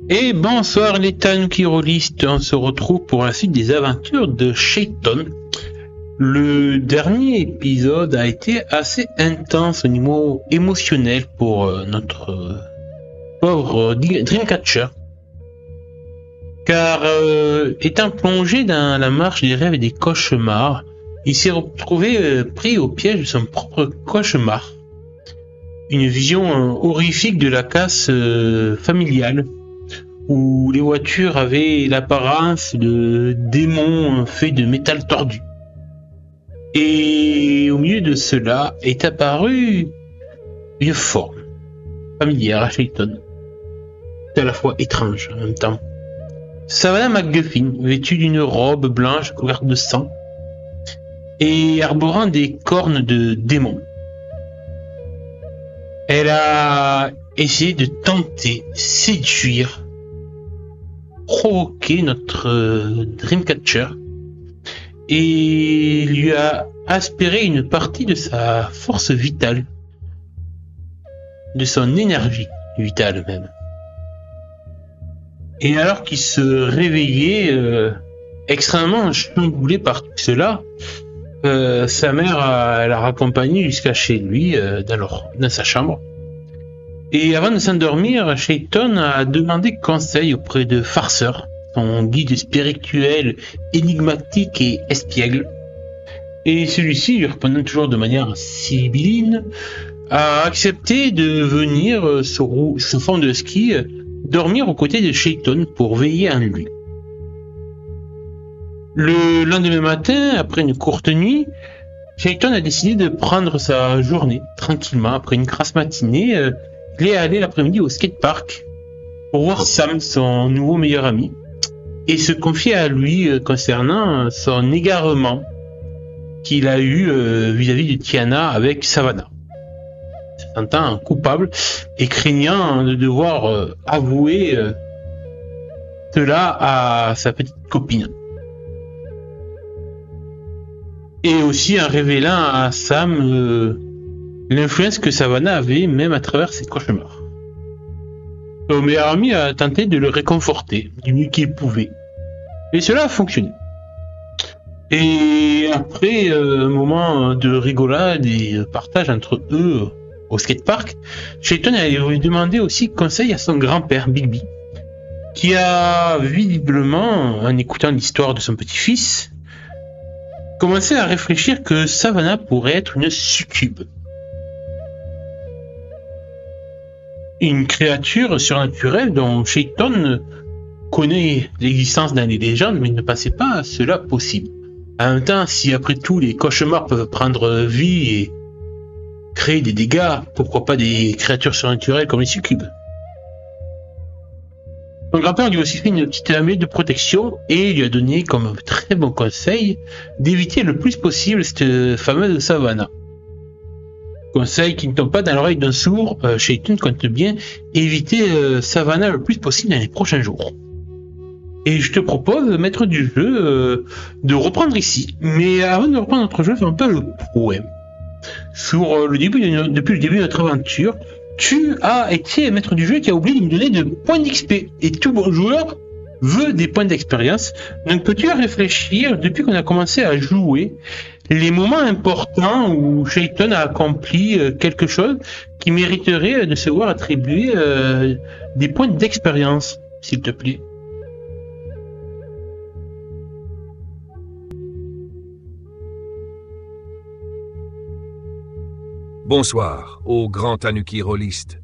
Et bonsoir les Tanuki Rollistes, on se retrouve pour la suite des aventures de Shaiton. Le dernier épisode a été assez intense au niveau émotionnel pour notre pauvre Dreamcatcher. Car étant plongé dans la marche des rêves et des cauchemars, il s'est retrouvé pris au piège de son propre cauchemar. Une vision horrifique de la casse familiale, où les voitures avaient l'apparence de démons faits de métal tordu. Et au milieu de cela est apparue une forme familière à Shaiton, à la fois étrange en même temps. Savannah McGuffin, vêtue d'une robe blanche couverte de sang et arborant des cornes de démon. Elle a essayé de tenter, séduire, provoquer notre Dreamcatcher et lui a aspiré une partie de sa force vitale, de son énergie vitale même. Et alors qu'il se réveillait extrêmement chamboulé par tout cela, sa mère l'a raccompagné jusqu'à chez lui, dans sa chambre. Et avant de s'endormir, Shaiton a demandé conseil auprès de Farceur, son guide spirituel énigmatique et espiègle. Et celui-ci, lui répondant toujours de manière sibylline, a accepté de venir sur fond de ski dormir aux côtés de Shaiton pour veiller en lui. Le lendemain matin, après une courte nuit, Shaiton a décidé de prendre sa journée tranquillement. Après une grasse matinée, il est allé l'après-midi au skatepark pour voir Sam, son nouveau meilleur ami, et se confier à lui concernant son égarement qu'il a eu vis-à-vis de Tiana avec Savannah, se sentant coupable et craignant de devoir avouer cela à sa petite copine. Et aussi en révélant à Sam l'influence que Savannah avait même à travers ses cauchemars. Son meilleur ami a tenté de le réconforter du mieux qu'il pouvait. Et cela a fonctionné. Et après un moment de rigolade et de partage entre eux au skatepark, Shaiton a demandé aussi conseil à son grand-père, Bigby, qui a visiblement, en écoutant l'histoire de son petit-fils, commencé à réfléchir que Savannah pourrait être une succube. Une créature surnaturelle dont Shaiton connaît l'existence dans les légendes, mais ne pensait pas cela possible. En même temps, si après tout les cauchemars peuvent prendre vie et créer des dégâts, pourquoi pas des créatures surnaturelles comme les succubes? Son grand-père lui a aussi fait une petite amie de protection et lui a donné comme très bon conseil d'éviter le plus possible cette fameuse Savannah. Conseil qui ne tombe pas dans l'oreille d'un sourd, Shaiton compte bien éviter Savannah le plus possible dans les prochains jours. Et je te propose, maître du jeu, de reprendre ici. Mais avant de reprendre notre jeu, fais un peu le poème. Depuis le début de notre aventure, tu as été maître du jeu qui a oublié de me donner de points d'XP. Et tout bon joueur veut des points d'expérience. Donc peux-tu réfléchir, depuis qu'on a commencé à jouer, les moments importants où Shaiton a accompli quelque chose qui mériterait de se voir attribuer des points d'expérience, s'il te plaît. Bonsoir, ô grand Tanuki Rolliste.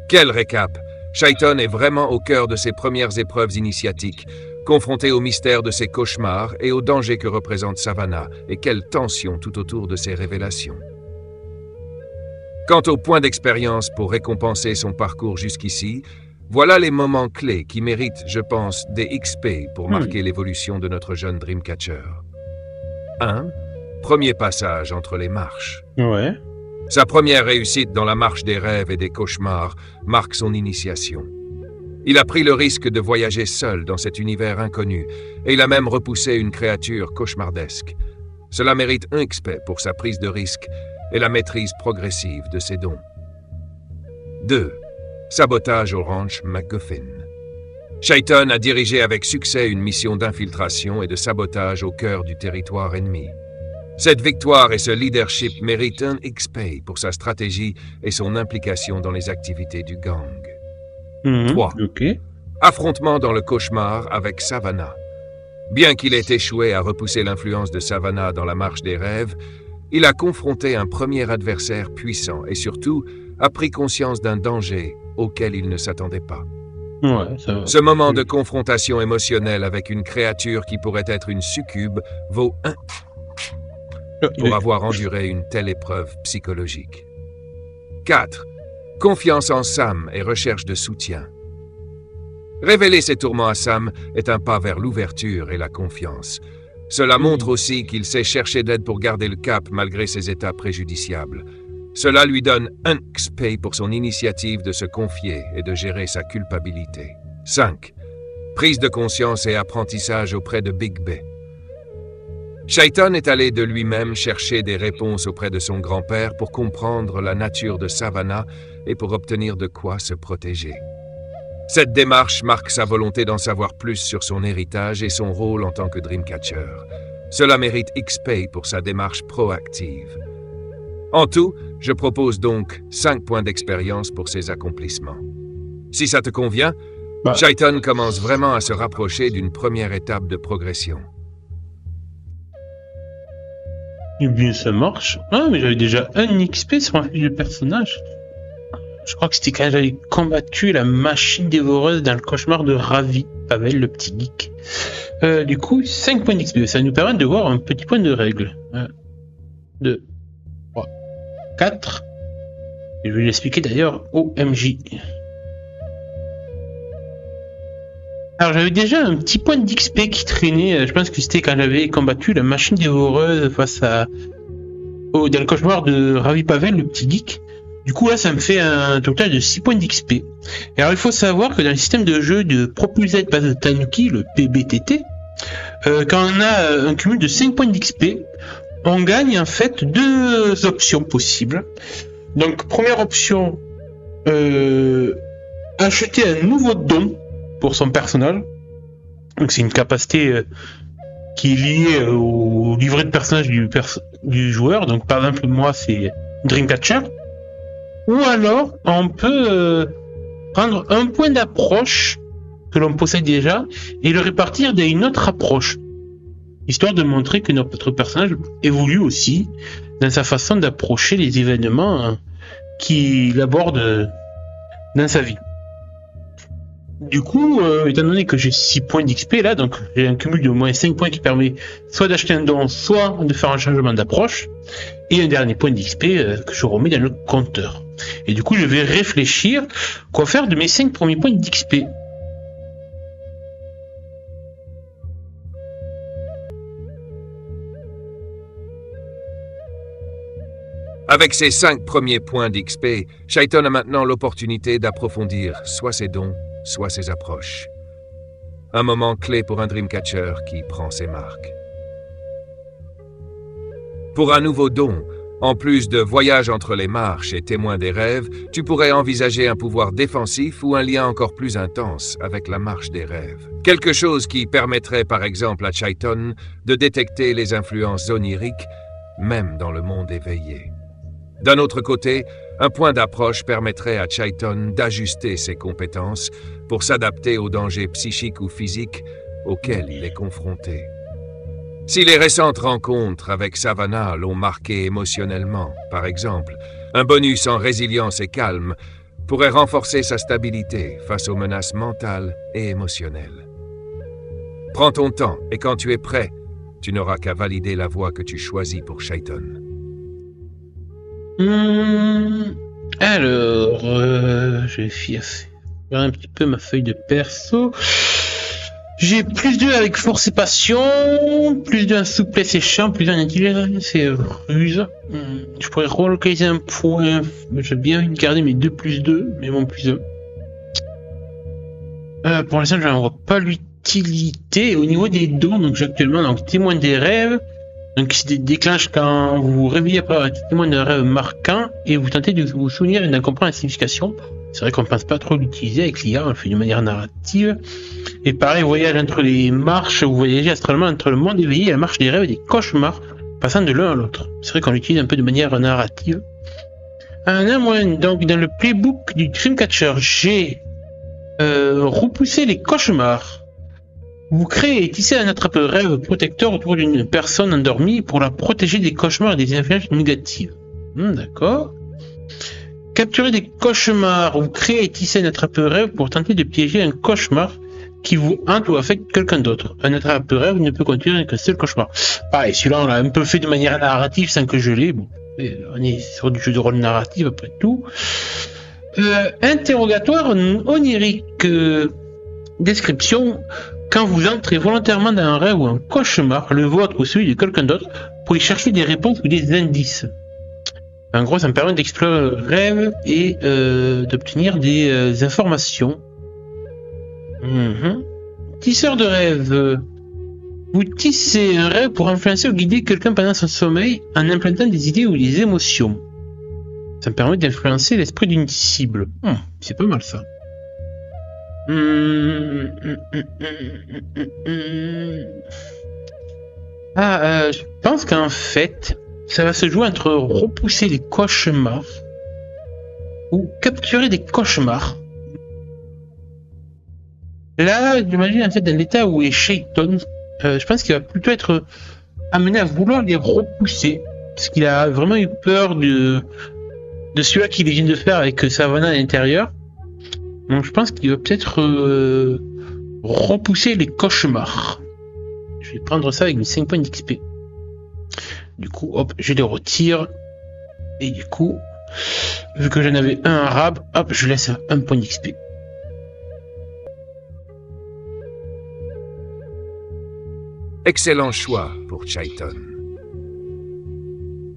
Quel récap! Shaiton est vraiment au cœur de ses premières épreuves initiatiques, confronté au mystère de ses cauchemars et au danger que représente Savannah, et quelle tension tout autour de ses révélations. Quant au point d'expérience pour récompenser son parcours jusqu'ici, voilà les moments clés qui méritent, je pense, des XP pour marquer l'évolution de notre jeune Dreamcatcher. 1. Premier passage entre les marches. Ouais. Sa première réussite dans la marche des rêves et des cauchemars marque son initiation. Il a pris le risque de voyager seul dans cet univers inconnu, et il a même repoussé une créature cauchemardesque. Cela mérite un XP pour sa prise de risque et la maîtrise progressive de ses dons. 2. Sabotage au ranch McGuffin. Shaiton a dirigé avec succès une mission d'infiltration et de sabotage au cœur du territoire ennemi. Cette victoire et ce leadership méritent un XP pour sa stratégie et son implication dans les activités du gang. 3. Ok. Affrontement dans le cauchemar avec Savannah. Bien qu'il ait échoué à repousser l'influence de Savannah dans la marche des rêves, il a confronté un premier adversaire puissant et surtout a pris conscience d'un danger auquel il ne s'attendait pas. Ouais, ça va. Ce moment de confrontation émotionnelle avec une créature qui pourrait être une succube vaut 1 pour avoir enduré une telle épreuve psychologique. 4. Confiance en Sam et recherche de soutien. Révéler ses tourments à Sam est un pas vers l'ouverture et la confiance. Cela montre aussi qu'il sait chercher d'aide pour garder le cap malgré ses états préjudiciables. Cela lui donne un XP pour son initiative de se confier et de gérer sa culpabilité. 5. Prise de conscience et apprentissage auprès de Big B. Shaiton est allé de lui-même chercher des réponses auprès de son grand-père pour comprendre la nature de Savannah et pour obtenir de quoi se protéger. Cette démarche marque sa volonté d'en savoir plus sur son héritage et son rôle en tant que Dreamcatcher. Cela mérite XP pour sa démarche proactive. En tout, je propose donc 5 points d'expérience pour ses accomplissements. Si ça te convient, Shaiton commence vraiment à se rapprocher d'une première étape de progression. Eh bien, ça marche. Ah, mais j'avais déjà un XP sur ma fiche de personnage. Je crois que c'était quand j'avais combattu la machine dévoreuse dans le cauchemar de Ravi, Pavel, le petit geek. Du coup, 5 points d'XP. Ça nous permet de voir un petit point de règle. 1, 2, 3, 4. Et je vais l'expliquer d'ailleurs au MJ. Alors j'avais déjà un petit point d'XP qui traînait, je pense que c'était quand j'avais combattu la machine dévoreuse face à... dans le cauchemar de Ravi Pavel, le petit geek. Du coup là ça me fait un total de 6 points d'XP. Et alors il faut savoir que dans le système de jeu de Propulsed Battle Tanuki, le PBTT, quand on a un cumul de 5 points d'XP, on gagne en fait 2 options possibles. Donc première option, acheter un nouveau don pour son personnage. Donc c'est une capacité qui est liée au livret de personnage du joueur. Donc par exemple moi c'est Dreamcatcher. Ou alors on peut prendre un point d'approche que l'on possède déjà et le répartir dans une autre approche, histoire de montrer que notre personnage évolue aussi dans sa façon d'approcher les événements qu'il aborde dans sa vie. Du coup, étant donné que j'ai 6 points d'XP là, donc j'ai un cumul de moins 5 points qui permet soit d'acheter un don, soit de faire un changement d'approche, et un dernier point d'XP que je remets dans le compteur. Et du coup, je vais réfléchir quoi faire de mes 5 premiers points d'XP. Avec ses 5 premiers points d'XP, Shaiton a maintenant l'opportunité d'approfondir soit ses dons, soit ses approches. Un moment clé pour un Dreamcatcher qui prend ses marques. Pour un nouveau don, en plus de voyage entre les marches et témoin des rêves, tu pourrais envisager un pouvoir défensif ou un lien encore plus intense avec la marche des rêves. Quelque chose qui permettrait par exemple à Shaiton de détecter les influences oniriques, même dans le monde éveillé. D'un autre côté, un point d'approche permettrait à Shaiton d'ajuster ses compétences pour s'adapter aux dangers psychiques ou physiques auxquels il est confronté. Si les récentes rencontres avec Savannah l'ont marqué émotionnellement, par exemple, un bonus en résilience et calme pourrait renforcer sa stabilité face aux menaces mentales et émotionnelles. Prends ton temps et quand tu es prêt, tu n'auras qu'à valider la voie que tu choisis pour Shaiton. Alors, je vais faire un petit peu ma feuille de perso. J'ai plus 2 avec force et passion, plus 2 en souplesse et champ, plus 2 en intelligence et ruse. Je pourrais relocaliser un point. J'ai bien garder mes 2+2, mais mon plus 1. Pour l'instant, je n'en vois pas l'utilité. Au niveau des dons, donc j'ai actuellement donc témoin des rêves. Donc il se déclenche quand vous vous réveillez après un témoin d'un rêve marquant et vous tentez de vous souvenir et d'en comprendre la signification. C'est vrai qu'on ne pense pas trop l'utiliser avec l'IA, on le fait de manière narrative. Et pareil, voyage entre les marches, vous voyagez astralement entre le monde éveillé et la marche des rêves et des cauchemars, passant de l'un à l'autre. C'est vrai qu'on l'utilise un peu de manière narrative. Néanmoins, donc dans le playbook du Dreamcatcher, j'ai repoussé les cauchemars. Vous créez et tissez un attrape-rêve protecteur autour d'une personne endormie pour la protéger des cauchemars et des influences négatives. D'accord. Capturer des cauchemars. Vous créez et tissez un attrape-rêve pour tenter de piéger un cauchemar qui vous hante ou affecte quelqu'un d'autre. Un attrape-rêve ne peut contenir qu'un seul cauchemar. Pareil, celui-là on l'a un peu fait de manière narrative sans que je l'ai. Bon, on est sur du jeu de rôle narratif après tout. Interrogatoire onirique. Description. Quand vous entrez volontairement dans un rêve ou un cauchemar, le vôtre ou celui de quelqu'un d'autre, pour y chercher des réponses ou des indices. En gros, ça me permet d'explorer le rêve et d'obtenir des informations. Tisseur de rêve. Vous tissez un rêve pour influencer ou guider quelqu'un pendant son sommeil en implantant des idées ou des émotions. Ça me permet d'influencer l'esprit d'une cible. C'est pas mal ça. Je pense qu'en fait, ça va se jouer entre repousser les cauchemars ou capturer des cauchemars. Là, j'imagine en fait dans l'état où est Shaiton, je pense qu'il va plutôt être amené à vouloir les repousser parce qu'il a vraiment eu peur de celui-là qu'il vient de faire avec Savannah à l'intérieur. Donc je pense qu'il va peut-être repousser les cauchemars. Je vais prendre ça avec mes 5 points d'XP. Du coup, hop, je les retire. Et du coup, vu que j'en avais un arabe, hop, je laisse un point d'XP. Excellent choix pour Chaiton.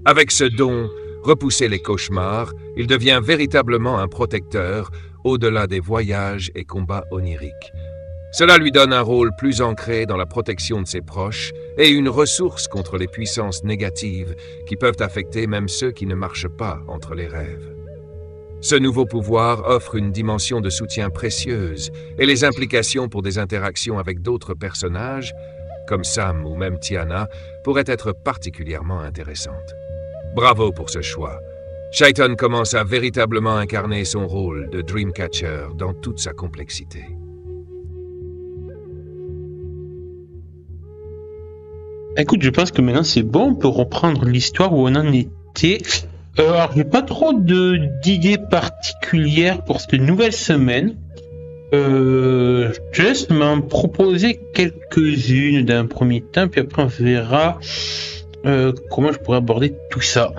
Avec ce don, repousser les cauchemars, il devient véritablement un protecteur au-delà des voyages et combats oniriques. Cela lui donne un rôle plus ancré dans la protection de ses proches et une ressource contre les puissances négatives qui peuvent affecter même ceux qui ne marchent pas entre les rêves. Ce nouveau pouvoir offre une dimension de soutien précieuse et les implications pour des interactions avec d'autres personnages, comme Sam ou même Tiana, pourraient être particulièrement intéressantes. Bravo pour ce choix. Shaiton commence à véritablement incarner son rôle de Dreamcatcher dans toute sa complexité. Écoute, je pense que maintenant c'est bon, on peut reprendre l'histoire où on en était. Alors, j'ai pas trop d'idées particulières pour cette nouvelle semaine. Je te laisse m'en proposer quelques-unes d'un premier temps, puis après on verra comment je pourrais aborder tout ça.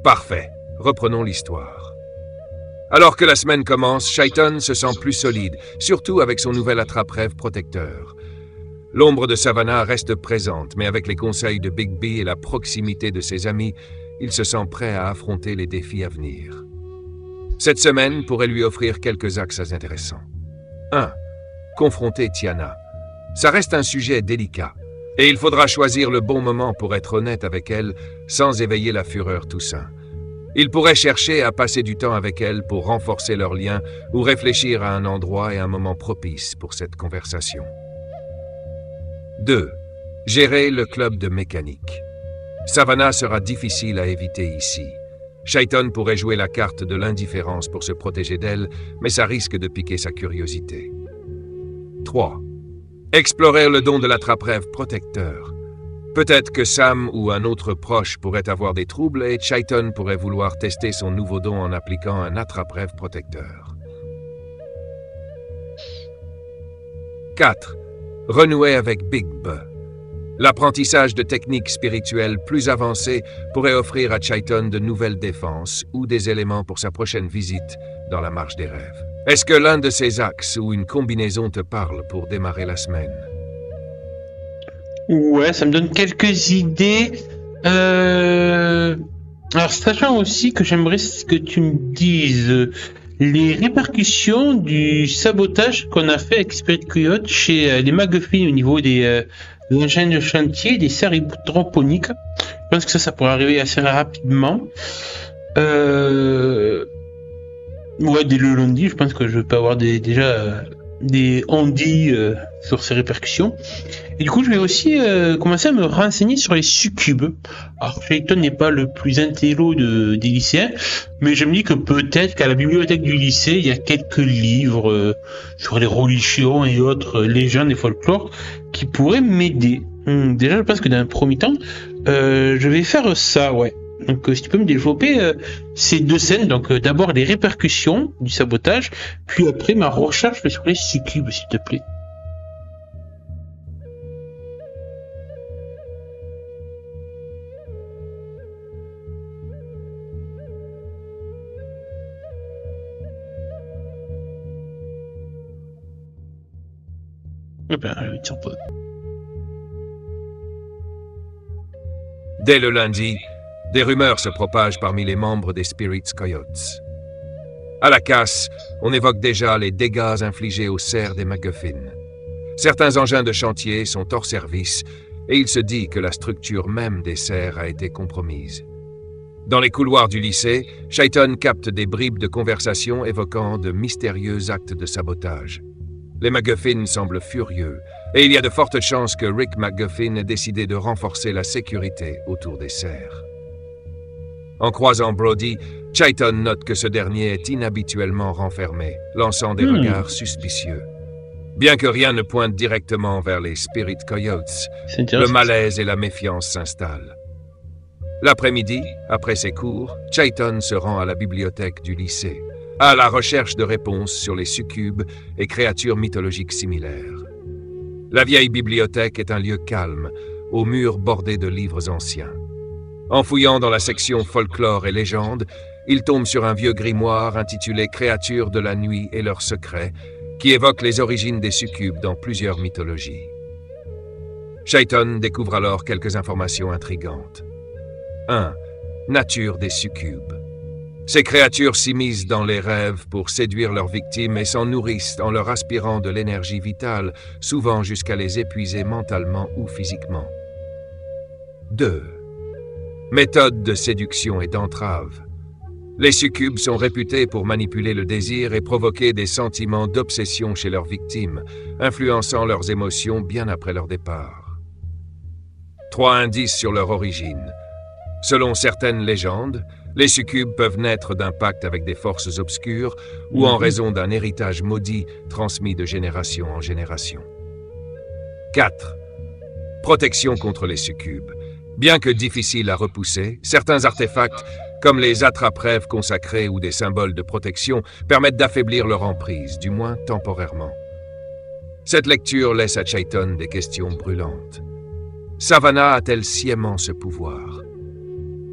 Parfait. Reprenons l'histoire. Alors que la semaine commence, Shaiton se sent plus solide, surtout avec son nouvel attrape-rêve protecteur. L'ombre de Savannah reste présente, mais avec les conseils de Bigby et la proximité de ses amis, il se sent prêt à affronter les défis à venir. Cette semaine pourrait lui offrir quelques axes intéressants. 1. Confronter Tiana. Ça reste un sujet délicat, et il faudra choisir le bon moment pour être honnête avec elle, sans éveiller la fureur Toussaint. Il pourrait chercher à passer du temps avec elle pour renforcer leur lien ou réfléchir à un endroit et un moment propice pour cette conversation. 2. Gérer le club de mécanique. Savannah sera difficile à éviter ici. Shaiton pourrait jouer la carte de l'indifférence pour se protéger d'elle, mais ça risque de piquer sa curiosité. 3. Explorer le don de l'attrape-rêve protecteur. Peut-être que Sam ou un autre proche pourrait avoir des troubles et Shaiton pourrait vouloir tester son nouveau don en appliquant un attrape-rêve protecteur. 4. Renouer avec Big B. L'apprentissage de techniques spirituelles plus avancées pourrait offrir à Shaiton de nouvelles défenses ou des éléments pour sa prochaine visite dans la marche des rêves. Est-ce que l'un de ces axes ou une combinaison te parle pour démarrer la semaine? Ouais, ça me donne quelques idées. Alors, sachant aussi que j'aimerais que tu me dises les répercussions du sabotage qu'on a fait avec Spirit Coyote chez les McGuffin au niveau des engins de chantier, des serres hydroponiques. Je pense que ça pourrait arriver assez rapidement. Ouais, dès le lundi, je pense que je peux avoir déjà des on-dit sur ces répercussions. Et du coup, je vais aussi commencer à me renseigner sur les succubes. Alors, Shaiton n'est pas le plus intello des lycéens, mais je me dis que peut-être qu'à la bibliothèque du lycée, il y a quelques livres sur les religions et autres légendes et folklore qui pourraient m'aider. Déjà, je pense que dans un premier temps, je vais faire ça, ouais. Donc, si tu peux me développer ces deux scènes, donc d'abord les répercussions du sabotage, puis après ma recherche sur les succubes, s'il te plaît. Eh ben, je vais te surprendre. Dès le lundi, des rumeurs se propagent parmi les membres des Spirit Coyotes. À la casse, on évoque déjà les dégâts infligés aux serres des McGuffin. Certains engins de chantier sont hors service et il se dit que la structure même des serres a été compromise. Dans les couloirs du lycée, Shaiton capte des bribes de conversation évoquant de mystérieux actes de sabotage. Les McGuffin semblent furieux et il y a de fortes chances que Rick McGuffin ait décidé de renforcer la sécurité autour des serres. En croisant Brody, Shaiton note que ce dernier est inhabituellement renfermé, lançant des regards suspicieux. Bien que rien ne pointe directement vers les Spirit Coyotes, le malaise et la méfiance s'installent. L'après-midi, après ses cours, Shaiton se rend à la bibliothèque du lycée, à la recherche de réponses sur les succubes et créatures mythologiques similaires. La vieille bibliothèque est un lieu calme, aux murs bordés de livres anciens. En fouillant dans la section folklore et légendes, il tombe sur un vieux grimoire intitulé « Créatures de la nuit et leurs secrets » qui évoque les origines des succubes dans plusieurs mythologies. Shaiton découvre alors quelques informations intrigantes. 1. Nature des succubes. Ces créatures s'immiscent dans les rêves pour séduire leurs victimes et s'en nourrissent en leur aspirant de l'énergie vitale, souvent jusqu'à les épuiser mentalement ou physiquement. 2. Méthode de séduction et d'entrave. Les succubes sont réputés pour manipuler le désir et provoquer des sentiments d'obsession chez leurs victimes, influençant leurs émotions bien après leur départ. 3 indices sur leur origine. Selon certaines légendes, les succubes peuvent naître d'un pacte avec des forces obscures ou en raison d'un héritage maudit transmis de génération en génération. 4. Protection contre les succubes. Bien que difficiles à repousser, certains artefacts, comme les attrape-rêves consacrés ou des symboles de protection, permettent d'affaiblir leur emprise, du moins temporairement. Cette lecture laisse à Shaiton des questions brûlantes. Savannah a-t-elle sciemment ce pouvoir?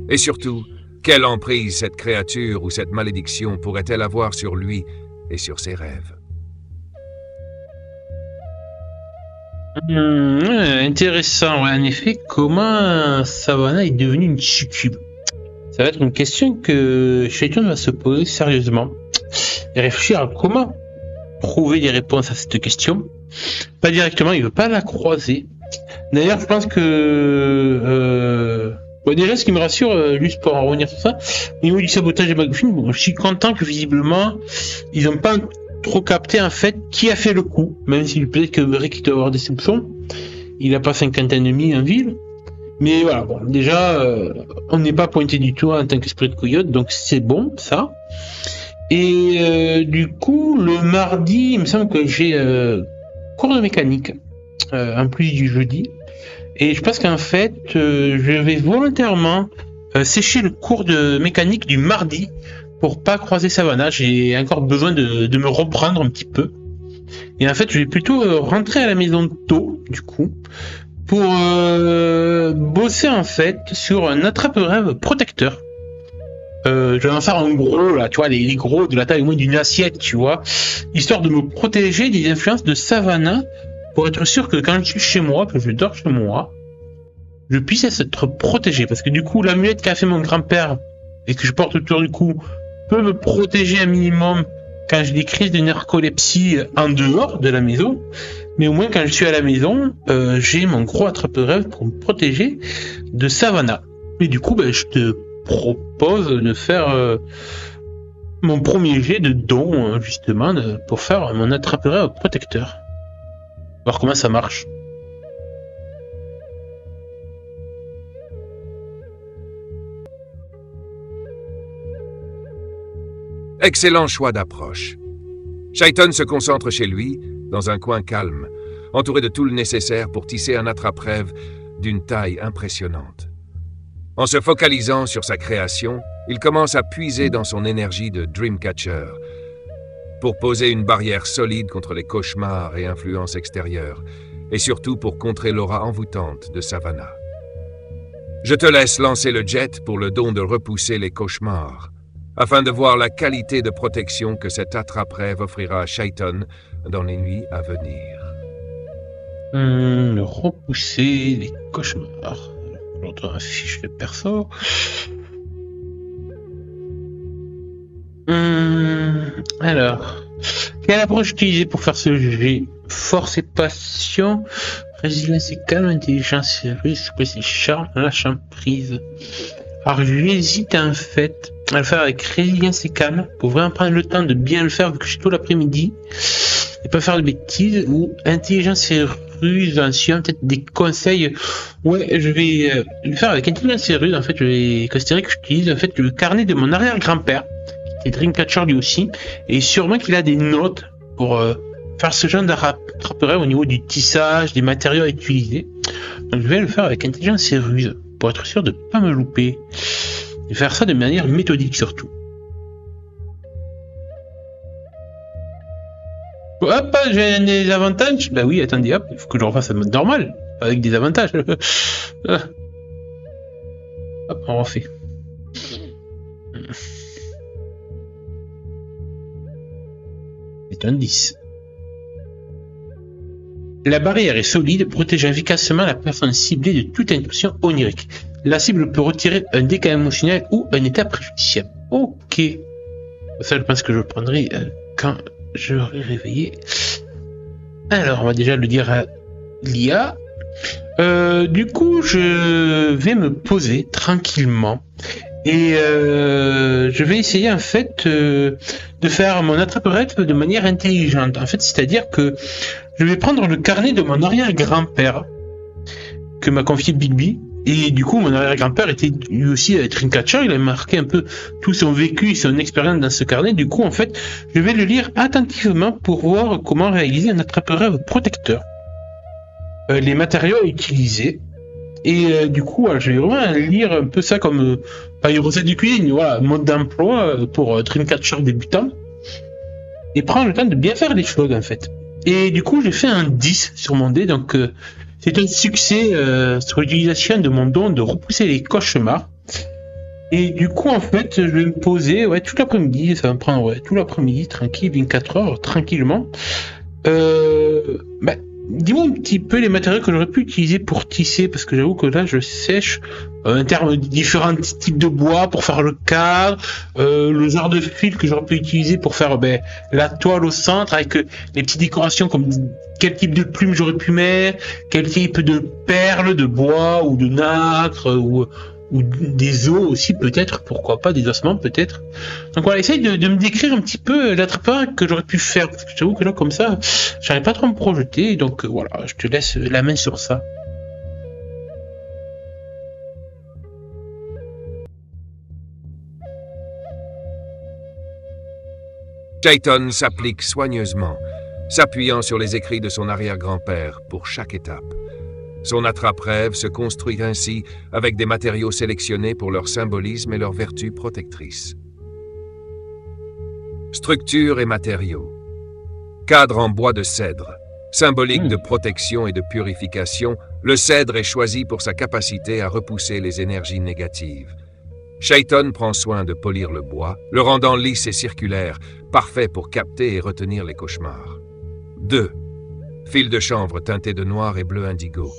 Et surtout, quelle emprise cette créature ou cette malédiction pourrait-elle avoir sur lui et sur ses rêves? Intéressant, ouais, en effet, comment Savannah est devenue une succube? Ça va être une question que Shaiton va se poser sérieusement et réfléchir à comment trouver des réponses à cette question. Pas directement, il veut pas la croiser. D'ailleurs, je pense que bon, déjà, ce qui me rassure, juste pour en revenir sur ça, au niveau du sabotage des McGuffin, bon, je suis content que visiblement ils n'ont pas trop capté en fait qui a fait le coup, même si peut-être que Rick doit avoir des soupçons. Il a pas 50 ennemis en ville, mais voilà, bon, déjà on n'est pas pointé du tout en tant qu'esprit de coyote, donc c'est bon ça. Et du coup le mardi, il me semble que j'ai cours de mécanique en plus du jeudi, et je pense qu'en fait je vais volontairement sécher le cours de mécanique du mardi pour pas croiser Savannah. J'ai encore besoin de me reprendre un petit peu. Et en fait, je vais plutôt rentrer à la maison tôt, du coup, pour bosser en fait sur un attrape-rêve protecteur. Je vais en faire un gros, là, tu vois, les gros de la taille au moins d'une assiette, tu vois, histoire de me protéger des influences de Savannah, pour être sûr que quand je suis chez moi, que je dors chez moi, je puisse être protégé. Parce que du coup, l'amulette qu'a fait mon grand-père, et que je porte autour du cou, peut me protéger un minimum quand j'ai des crises de narcolepsie en dehors de la maison, mais au moins quand je suis à la maison, j'ai mon gros attrape-rêve pour me protéger de Savannah. Et du coup, je te propose de faire mon premier jet de don, justement, pour faire mon attrape-rêve protecteur. Voir comment ça marche. Excellent choix d'approche. Shaiton se concentre chez lui, dans un coin calme, entouré de tout le nécessaire pour tisser un attrape-rêve d'une taille impressionnante. En se focalisant sur sa création, il commence à puiser dans son énergie de Dreamcatcher pour poser une barrière solide contre les cauchemars et influences extérieures, et surtout pour contrer l'aura envoûtante de Savannah. Je te laisse lancer le jet pour le don de repousser les cauchemars, afin de voir la qualité de protection que cet attrape-rêve offrira à Shaiton dans les nuits à venir. Repousser les cauchemars. J'entends un fiche de perso. Alors, quelle approche utiliser pour faire ce jet? Force et passion, résilience et calme, intelligence et risque, c'est charme, lâche prise. Alors j'hésite en fait à le faire avec résilience et calme pour vraiment prendre le temps de bien le faire vu que je suis tôt l'après-midi et pas faire de bêtises, ou intelligence et ruse, ancien, peut-être des conseils. Ouais, je vais le faire avec intelligence et ruse. En fait, je vais considérer que j'utilise en fait le carnet de mon arrière-grand-père qui est Dreamcatcher lui aussi, et sûrement qu'il a des notes pour faire ce genre d'attrape-rêve au niveau du tissage, des matériaux à utiliser. Donc je vais le faire avec intelligence et ruse pour être sûr de pas me louper et faire ça de manière méthodique surtout. Hop, j'ai des avantages. Bah oui, attendez, hop, il faut que je refasse en mode normal avec des avantages. Hop, on refait. C'est un 10. La barrière est solide, protégeant efficacement la personne ciblée de toute intrusion onirique. La cible peut retirer un dégât émotionnel ou un état préjudiciable. Ok. Ça, je pense que je le prendrai quand je l'aurai réveillé. Alors, on va déjà le dire à l'IA. Du coup, je vais me poser tranquillement. Et je vais essayer en fait de faire mon attrape-rêve de manière intelligente. En fait, c'est-à-dire que je vais prendre le carnet de mon arrière-grand-père que m'a confié Bigby. Et du coup, mon arrière-grand-père était lui aussi Dreamcatcher. Il a marqué un peu tout son vécu et son expérience dans ce carnet. Du coup, en fait, je vais le lire attentivement pour voir comment réaliser un attrape-rêve protecteur. Les matériaux à utiliser. Et du coup, je vais vraiment lire un peu ça comme pas une recette de cuisine, voilà, mode d'emploi pour Dreamcatcher débutant. Et prendre le temps de bien faire les choses en fait. Et du coup, j'ai fait un 10 sur mon dé, donc c'est un succès sur l'utilisation de mon don de repousser les cauchemars. Et du coup, en fait, je vais me poser tout l'après-midi, ça va me prendre tout l'après-midi, tranquille, 24 heures, tranquillement. Dis-moi un petit peu les matériaux que j'aurais pu utiliser pour tisser, parce que j'avoue que là je sèche en termes de différents types de bois pour faire le cadre, le genre de fil que j'aurais pu utiliser pour faire la toile au centre avec les petites décorations comme quel type de plume j'aurais pu mettre, quel type de perles, de bois ou de nacre ou des os aussi peut-être, pourquoi pas, des ossements peut-être. Donc voilà, essaye de me décrire un petit peu l'attrape que j'aurais pu faire, parce que j'avoue que là comme ça, j'arrive pas trop à me projeter, donc voilà, je te laisse la main sur ça. Shaiton s'applique soigneusement, s'appuyant sur les écrits de son arrière-grand-père pour chaque étape. Son attrape-rêve se construit ainsi avec des matériaux sélectionnés pour leur symbolisme et leur vertu protectrice. Structure et matériaux. Cadre en bois de cèdre. Symbolique de protection et de purification, le cèdre est choisi pour sa capacité à repousser les énergies négatives. Shaiton prend soin de polir le bois, le rendant lisse et circulaire, parfait pour capter et retenir les cauchemars. 2. Fil de chanvre teinté de noir et bleu indigo.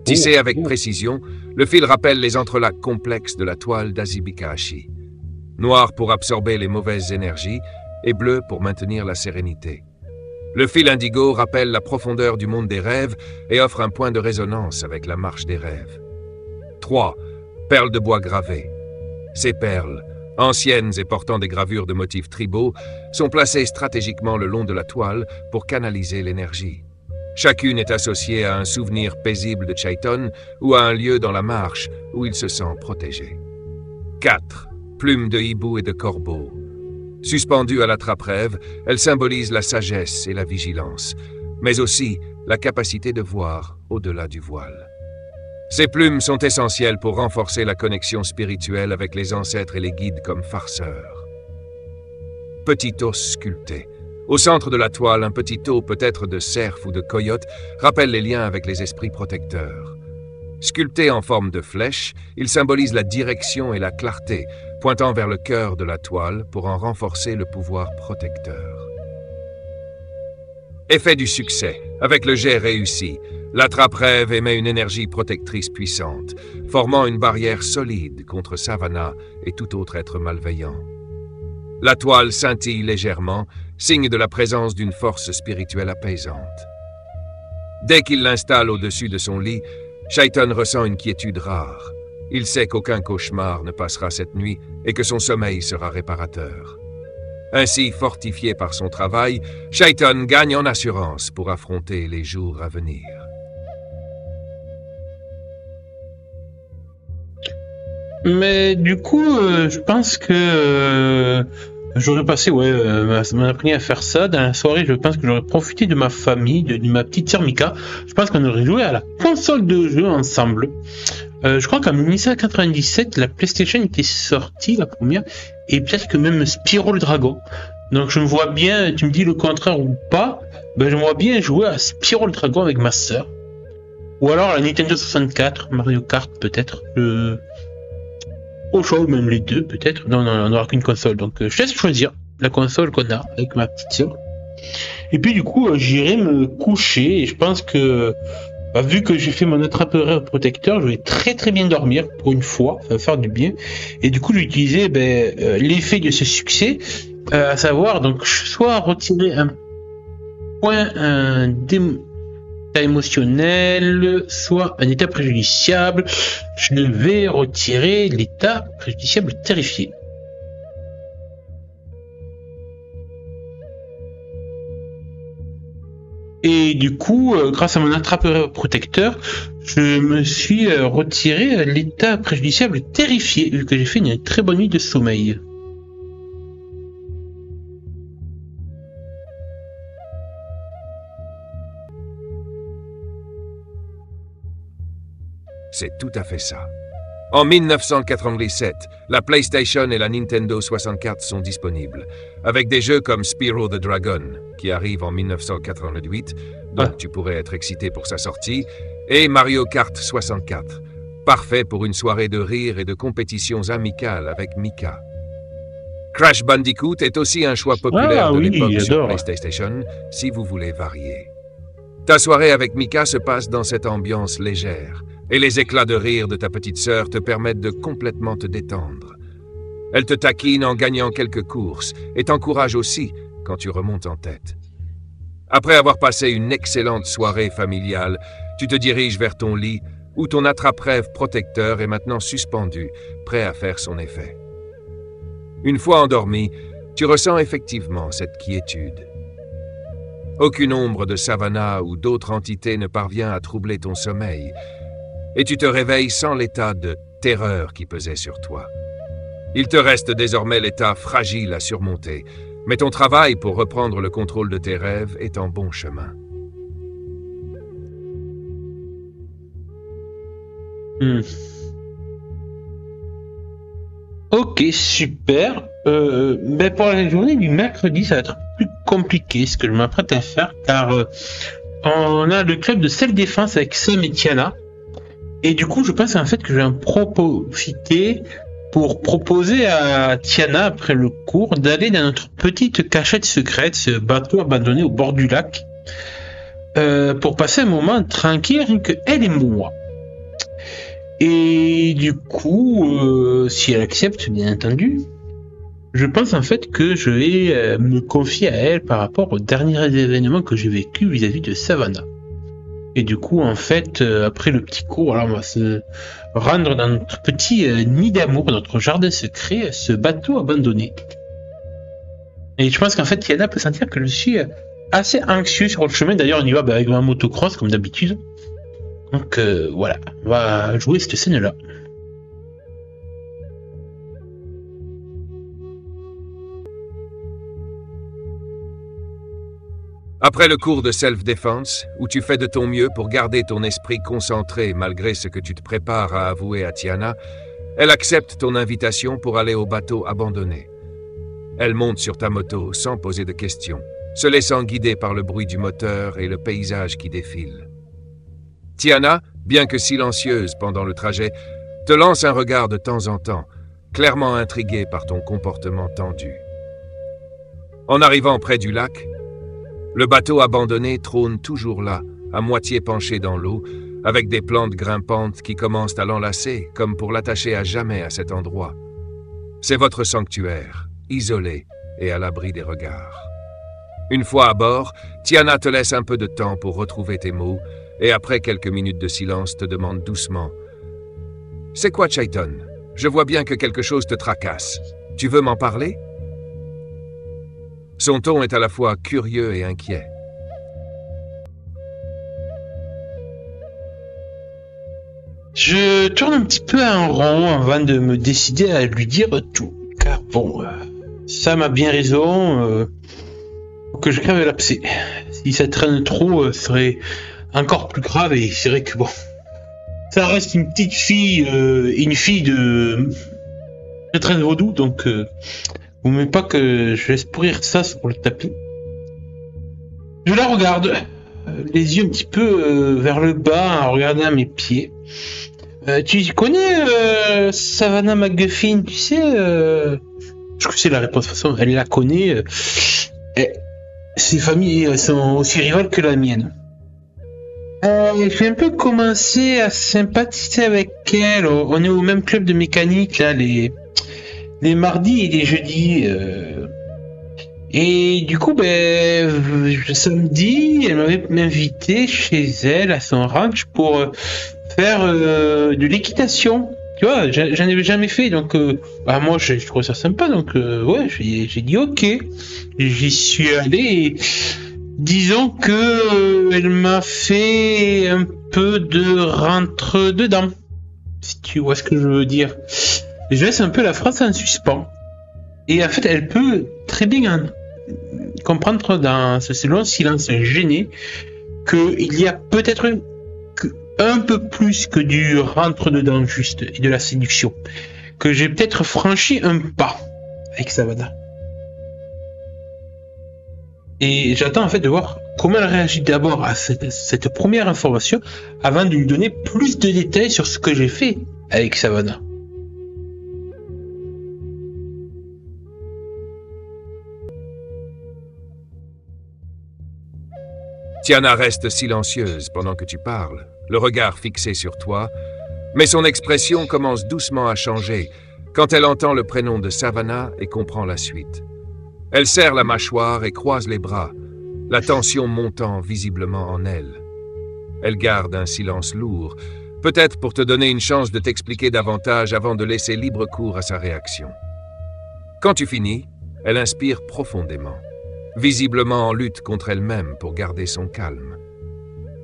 Tissé avec précision, le fil rappelle les entrelacs complexes de la toile d'Azibikashi. Noir pour absorber les mauvaises énergies, et bleu pour maintenir la sérénité. Le fil indigo rappelle la profondeur du monde des rêves et offre un point de résonance avec la marche des rêves. 3. Perles de bois gravées. Ces perles, anciennes et portant des gravures de motifs tribaux, sont placées stratégiquement le long de la toile pour canaliser l'énergie. Chacune est associée à un souvenir paisible de Chaiton ou à un lieu dans la marche où il se sent protégé. 4. Plumes de hibou et de corbeau. Suspendues à la trappe-rêve, elles symbolisent la sagesse et la vigilance, mais aussi la capacité de voir au-delà du voile. Ces plumes sont essentielles pour renforcer la connexion spirituelle avec les ancêtres et les guides comme farceurs. Petit os sculpté. Au centre de la toile, un petit os, peut-être de cerf ou de coyote, rappelle les liens avec les esprits protecteurs. Sculpté en forme de flèche, il symbolise la direction et la clarté, pointant vers le cœur de la toile pour en renforcer le pouvoir protecteur. Effet du succès. Avec le jet réussi, la trappe-rêve émet une énergie protectrice puissante, formant une barrière solide contre Savannah et tout autre être malveillant. La toile scintille légèrement, signe de la présence d'une force spirituelle apaisante. Dès qu'il l'installe au-dessus de son lit, Chaiton ressent une quiétude rare. Il sait qu'aucun cauchemar ne passera cette nuit et que son sommeil sera réparateur. Ainsi, fortifié par son travail, Chaiton gagne en assurance pour affronter les jours à venir. Mais du coup, je pense que j'aurais passé mon après-midi à faire ça. Dans la soirée, je pense que j'aurais profité de ma famille, de ma petite sœur Mika. Je pense qu'on aurait joué à la console de jeu ensemble. Je crois qu'en 1997, la PlayStation était sortie, la première, et peut-être que même Spyro le Dragon. Donc je me vois bien, tu me dis le contraire ou pas, ben je me vois bien jouer à Spyro le Dragon avec ma sœur. Ou alors la Nintendo 64, Mario Kart peut-être. Au choix, ou même les deux peut-être. Non, on n'aura qu'une console, donc je laisse choisir la console qu'on a avec ma petite sœur. Et puis du coup, j'irai me coucher, et je pense que vu que j'ai fait mon attrape-rêve protecteur, je vais très très bien dormir pour une fois, ça va faire du bien. Et du coup, j'ai utilisé l'effet de ce succès, à savoir donc soit retirer un point d'état émotionnel, soit un état préjudiciable. Je vais retirer l'état préjudiciable terrifié. Et du coup, grâce à mon attrape-rêve protecteur, je me suis retiré l'état préjudiciable terrifié, vu que j'ai fait une très bonne nuit de sommeil. C'est tout à fait ça. En 1997, la PlayStation et la Nintendo 64 sont disponibles, avec des jeux comme Spyro the Dragon, qui arrive en 1988, donc tu pourrais être excité pour sa sortie, et Mario Kart 64, parfait pour une soirée de rire et de compétitions amicales avec Mika. Crash Bandicoot est aussi un choix populaire de l'époque sur PlayStation, si vous voulez varier. Ta soirée avec Mika se passe dans cette ambiance légère, et les éclats de rire de ta petite sœur te permettent de complètement te détendre. Elle te taquine en gagnant quelques courses et t'encourage aussi quand tu remontes en tête. Après avoir passé une excellente soirée familiale, tu te diriges vers ton lit où ton attrape-rêve protecteur est maintenant suspendu, prêt à faire son effet. Une fois endormi, tu ressens effectivement cette quiétude. Aucune ombre de Savannah ou d'autres entités ne parvient à troubler ton sommeil, et tu te réveilles sans l'état de terreur qui pesait sur toi. Il te reste désormais l'état fragile à surmonter, mais ton travail pour reprendre le contrôle de tes rêves est en bon chemin. Ok, super. Mais pour la journée du mercredi, ça va être plus compliqué ce que je m'apprête à faire, car on a le club de self-défense avec Sam et Tiana. Et du coup, je pense en fait que je vais en profiter pour proposer à Tiana, après le cours, d'aller dans notre petite cachette secrète, ce bateau abandonné au bord du lac, pour passer un moment tranquille, rien que elle et moi. Et du coup, si elle accepte, bien entendu, je pense en fait que je vais me confier à elle par rapport aux derniers événements que j'ai vécu vis-à-vis de Savannah. Et du coup, en fait, après le petit cours, alors on va se rendre dans notre petit nid d'amour, notre jardin secret, ce bateau abandonné. Et je pense qu'en fait, Tiana peut sentir que je suis assez anxieux sur le chemin. D'ailleurs, on y va avec ma motocross, comme d'habitude. Donc voilà, on va jouer cette scène-là. Après le cours de self-défense, où tu fais de ton mieux pour garder ton esprit concentré malgré ce que tu te prépares à avouer à Tiana, elle accepte ton invitation pour aller au bateau abandonné. Elle monte sur ta moto sans poser de questions, se laissant guider par le bruit du moteur et le paysage qui défile. Tiana, bien que silencieuse pendant le trajet, te lance un regard de temps en temps, clairement intriguée par ton comportement tendu. En arrivant près du lac, le bateau abandonné trône toujours là, à moitié penché dans l'eau, avec des plantes grimpantes qui commencent à l'enlacer, comme pour l'attacher à jamais à cet endroit. C'est votre sanctuaire, isolé et à l'abri des regards. Une fois à bord, Tiana te laisse un peu de temps pour retrouver tes mots, et après quelques minutes de silence te demande doucement « C'est quoi, Chaiton? Je vois bien que quelque chose te tracasse. Tu veux m'en parler ?» Son ton est à la fois curieux et inquiet. Je tourne un petit peu en rond avant de me décider à lui dire tout. Car bon, ça m'a bien raison. Que je crève l'abcès. Si ça traîne trop, ce serait encore plus grave. Et c'est vrai que bon, ça reste une petite fille, une fille de très vaudou, donc vous ne pas que je laisse pourrir ça sur le tapis. Je la regarde, les yeux un petit peu vers le bas, en regardant mes pieds. Tu connais Savannah McGuffin, tu sais je crois que c'est la réponse, de toute façon, elle la connaît. Ses familles sont aussi rivales que la mienne. J'ai un peu commencé à sympathiser avec elle. On est au même club de mécanique, là, les mardis et les jeudis. Et du coup, le samedi, elle m'avait invité chez elle, à son ranch, pour faire de l'équitation. Tu vois, j'en avais jamais fait, donc moi je trouvais ça sympa, donc ouais, j'ai dit ok. J'y suis allé et disons que elle m'a fait un peu de rentre dedans, si tu vois ce que je veux dire. Je laisse un peu la phrase en suspens. Et en fait, elle peut très bien comprendre dans ce long silence gêné qu'il y a peut-être un peu plus que du rentre-dedans juste et de la séduction. Que j'ai peut-être franchi un pas avec Savannah. Et j'attends en fait de voir comment elle réagit d'abord à cette première information avant de lui donner plus de détails sur ce que j'ai fait avec Savannah. Tiana reste silencieuse pendant que tu parles, le regard fixé sur toi, mais son expression commence doucement à changer quand elle entend le prénom de Savannah et comprend la suite. Elle serre la mâchoire et croise les bras, la tension montant visiblement en elle. Elle garde un silence lourd, peut-être pour te donner une chance de t'expliquer davantage avant de laisser libre cours à sa réaction. Quand tu finis, elle inspire profondément, visiblement en lutte contre elle-même pour garder son calme.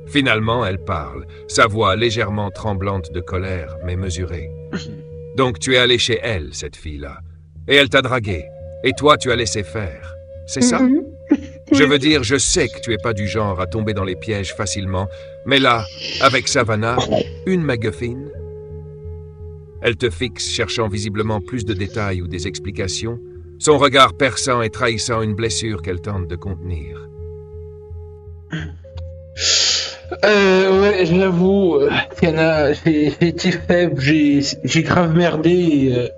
Finalement, elle parle, sa voix légèrement tremblante de colère, mais mesurée. « Donc tu es allé chez elle, cette fille-là, et elle t'a dragué, et toi tu as laissé faire, c'est ça? Je veux dire, je sais que tu es pas du genre à tomber dans les pièges facilement, mais là, avec Savannah, une McGuffin? » Elle te fixe, cherchant visiblement plus de détails ou des explications, son regard perçant et trahissant une blessure qu'elle tente de contenir. Ouais, j'avoue, Tiana, j'ai été faible, j'ai grave merdé.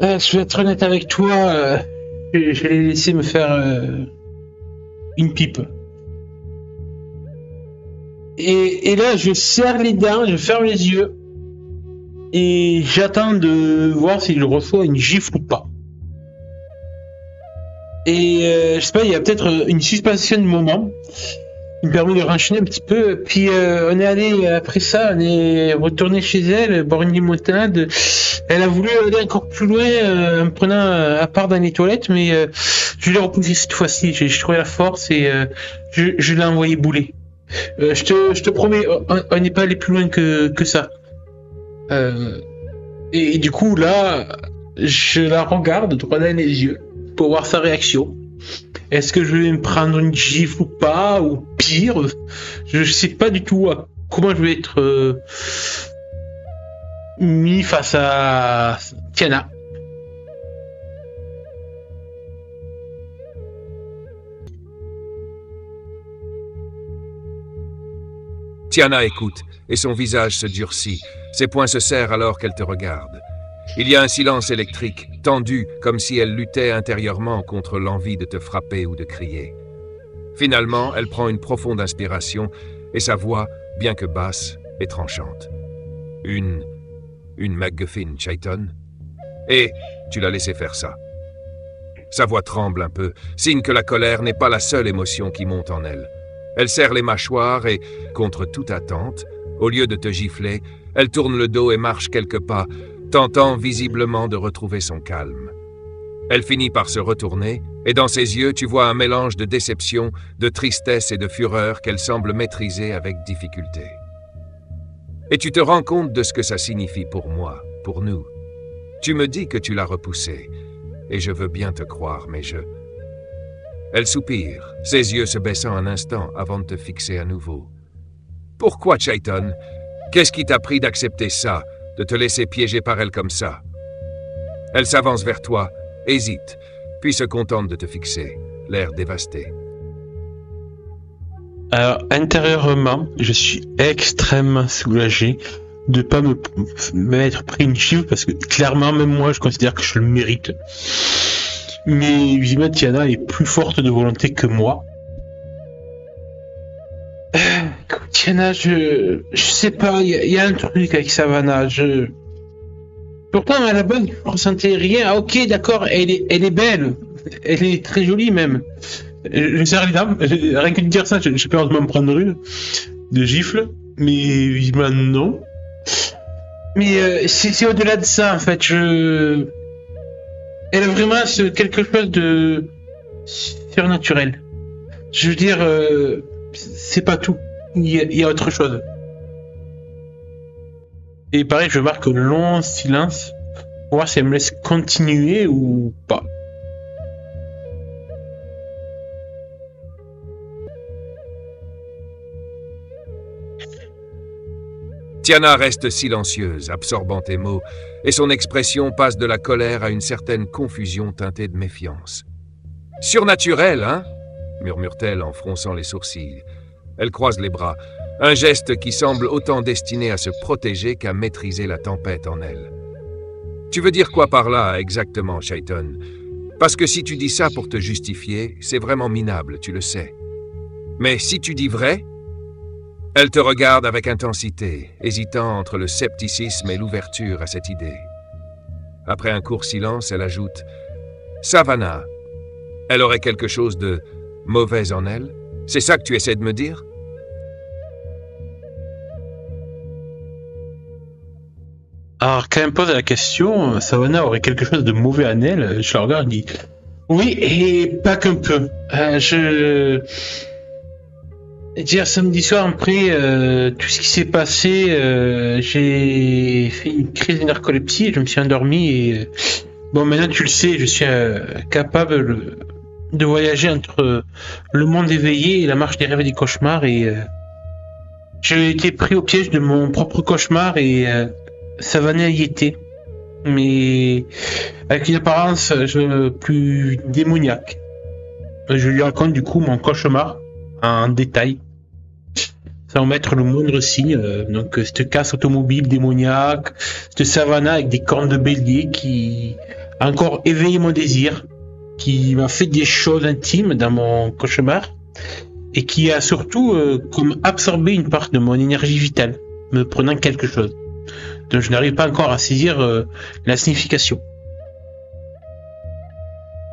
Je vais être honnête avec toi, je l'ai laissé me faire une pipe. Et là, je serre les dents, je ferme les yeux, et j'attends de voir s'il reçoit une gifle ou pas. Et je sais pas, il y a peut-être une suspension de moment qui me permet de renchaîner un petit peu. Puis on est allé, après ça, on est retourné chez elle, boire une limonade. Elle a voulu aller encore plus loin en me prenant à part dans les toilettes, mais je l'ai repoussé cette fois-ci. J'ai trouvé la force et je l'ai envoyé bouler. Je te promets, on n'est pas allé plus loin que ça. Et du coup, là, je la regarde droit dans les yeux pour voir sa réaction. Est-ce que je vais me prendre une gifle ou pas, ou pire? Je sais pas du tout comment je vais être mis face à Tiana. Tiana écoute, et son visage se durcit. Ses poings se serrent alors qu'elle te regarde. Il y a un silence électrique, tendu, comme si elle luttait intérieurement contre l'envie de te frapper ou de crier. Finalement, elle prend une profonde inspiration, et sa voix, bien que basse, est tranchante. Une MacGuffin, Chayton? Et tu l'as laissé faire ça. Sa voix tremble un peu, signe que la colère n'est pas la seule émotion qui monte en elle. Elle serre les mâchoires et, contre toute attente, au lieu de te gifler, elle tourne le dos et marche quelques pas, tentant visiblement de retrouver son calme. Elle finit par se retourner, et dans ses yeux, tu vois un mélange de déception, de tristesse et de fureur qu'elle semble maîtriser avec difficulté. Et tu te rends compte de ce que ça signifie pour moi, pour nous. Tu me dis que tu l'as repoussée, et je veux bien te croire, mais Elle soupire, ses yeux se baissant un instant avant de te fixer à nouveau. Pourquoi, Chayton? Qu'est-ce qui t'a pris d'accepter ça, de te laisser piéger par elle comme ça? Elle s'avance vers toi, hésite, puis se contente de te fixer, l'air dévasté. Alors, intérieurement, je suis extrêmement soulagé de pas m'être pris une gifle parce que clairement, même moi, je considère que je le mérite. Mais visiblement, Tiana est plus forte de volonté que moi. Tiana, je sais pas, il y a un truc avec Savannah. Pourtant, à la base, je ressentais rien. Ah, ok, d'accord, elle est belle. Elle est très jolie même. Je serre les dames. Rien que de dire ça, j'ai peur de m'en prendre une de gifle. Mais visiblement, non. Mais c'est au-delà de ça, en fait. Elle a vraiment quelque chose de surnaturel. Je veux dire, c'est pas tout. Il y a autre chose. Et pareil, je marque un long silence pour voir si elle me laisse continuer ou pas. Tiana reste silencieuse, absorbant tes mots, et son expression passe de la colère à une certaine confusion teintée de méfiance. « Surnaturel, hein ?» murmure-t-elle en fronçant les sourcils. Elle croise les bras, un geste qui semble autant destiné à se protéger qu'à maîtriser la tempête en elle. « Tu veux dire quoi par là, exactement, Chayton? Parce que si tu dis ça pour te justifier, c'est vraiment minable, tu le sais. Mais si tu dis vrai... » Elle te regarde avec intensité, hésitant entre le scepticisme et l'ouverture à cette idée. Après un court silence, elle ajoute « Savannah, elle aurait quelque chose de mauvais en elle? C'est ça que tu essaies de me dire ?» Alors, quand elle me pose la question, Savannah aurait quelque chose de mauvais en elle, je la regarde et dis « Oui, et pas qu'un peu. Dire samedi soir après tout ce qui s'est passé, j'ai fait une crise de narcolepsie, je me suis endormi et bon maintenant tu le sais, je suis capable de voyager entre le monde éveillé et la marche des rêves et des cauchemars et j'ai été pris au piège de mon propre cauchemar et Savannah y était, mais avec une apparence plus démoniaque. Je lui raconte du coup mon cauchemar en détail. Sans mettre le moindre signe, donc cette casse automobile démoniaque, cette Savannah avec des cornes de bélier qui a encore éveillé mon désir, qui m'a fait des choses intimes dans mon cauchemar et qui a surtout comme absorbé une part de mon énergie vitale, me prenant quelque chose dont je n'arrive pas encore à saisir la signification.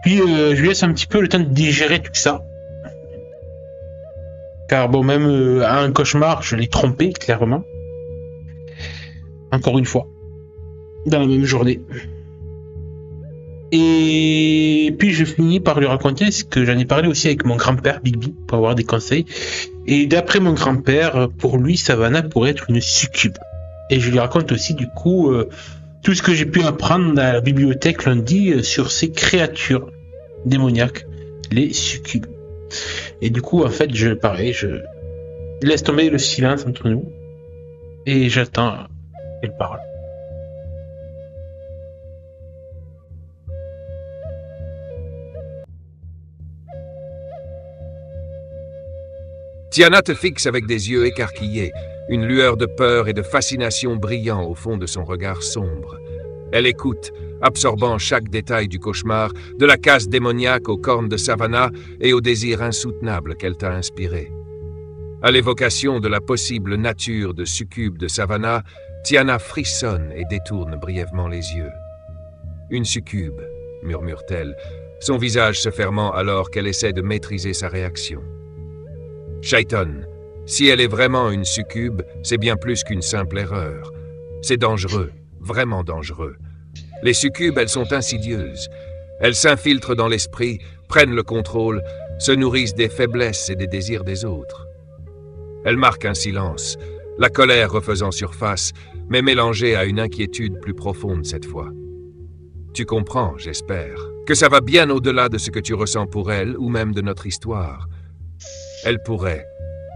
Puis je lui laisse un petit peu le temps de digérer tout ça. Car bon, même à un cauchemar, je l'ai trompé, clairement. Encore une fois. Dans la même journée. Et puis je finis par lui raconter ce que j'en ai parlé aussi avec mon grand-père, Bigby, pour avoir des conseils. Et d'après mon grand-père, pour lui, Savannah pourrait être une succube. Et je lui raconte aussi, du coup, tout ce que j'ai pu apprendre à la bibliothèque lundi sur ces créatures démoniaques, les succubes. Et du coup, en fait, je laisse tomber le silence entre nous et j'attends qu'elle parle. Tiana te fixe avec des yeux écarquillés, une lueur de peur et de fascination brillant au fond de son regard sombre. Elle écoute, absorbant chaque détail du cauchemar, de la casse démoniaque aux cornes de Savannah et au désir insoutenable qu'elle t'a inspiré. À l'évocation de la possible nature de succube de Savannah, Tiana frissonne et détourne brièvement les yeux. « Une succube », murmure-t-elle, son visage se fermant alors qu'elle essaie de maîtriser sa réaction. « Shaiton, si elle est vraiment une succube, c'est bien plus qu'une simple erreur. C'est dangereux, vraiment dangereux. Les succubes, elles sont insidieuses. Elles s'infiltrent dans l'esprit, prennent le contrôle, se nourrissent des faiblesses et des désirs des autres. Elles marquent un silence, la colère refaisant surface, mais mélangée à une inquiétude plus profonde cette fois. Tu comprends, j'espère, que ça va bien au-delà de ce que tu ressens pour elle ou même de notre histoire. Elle pourrait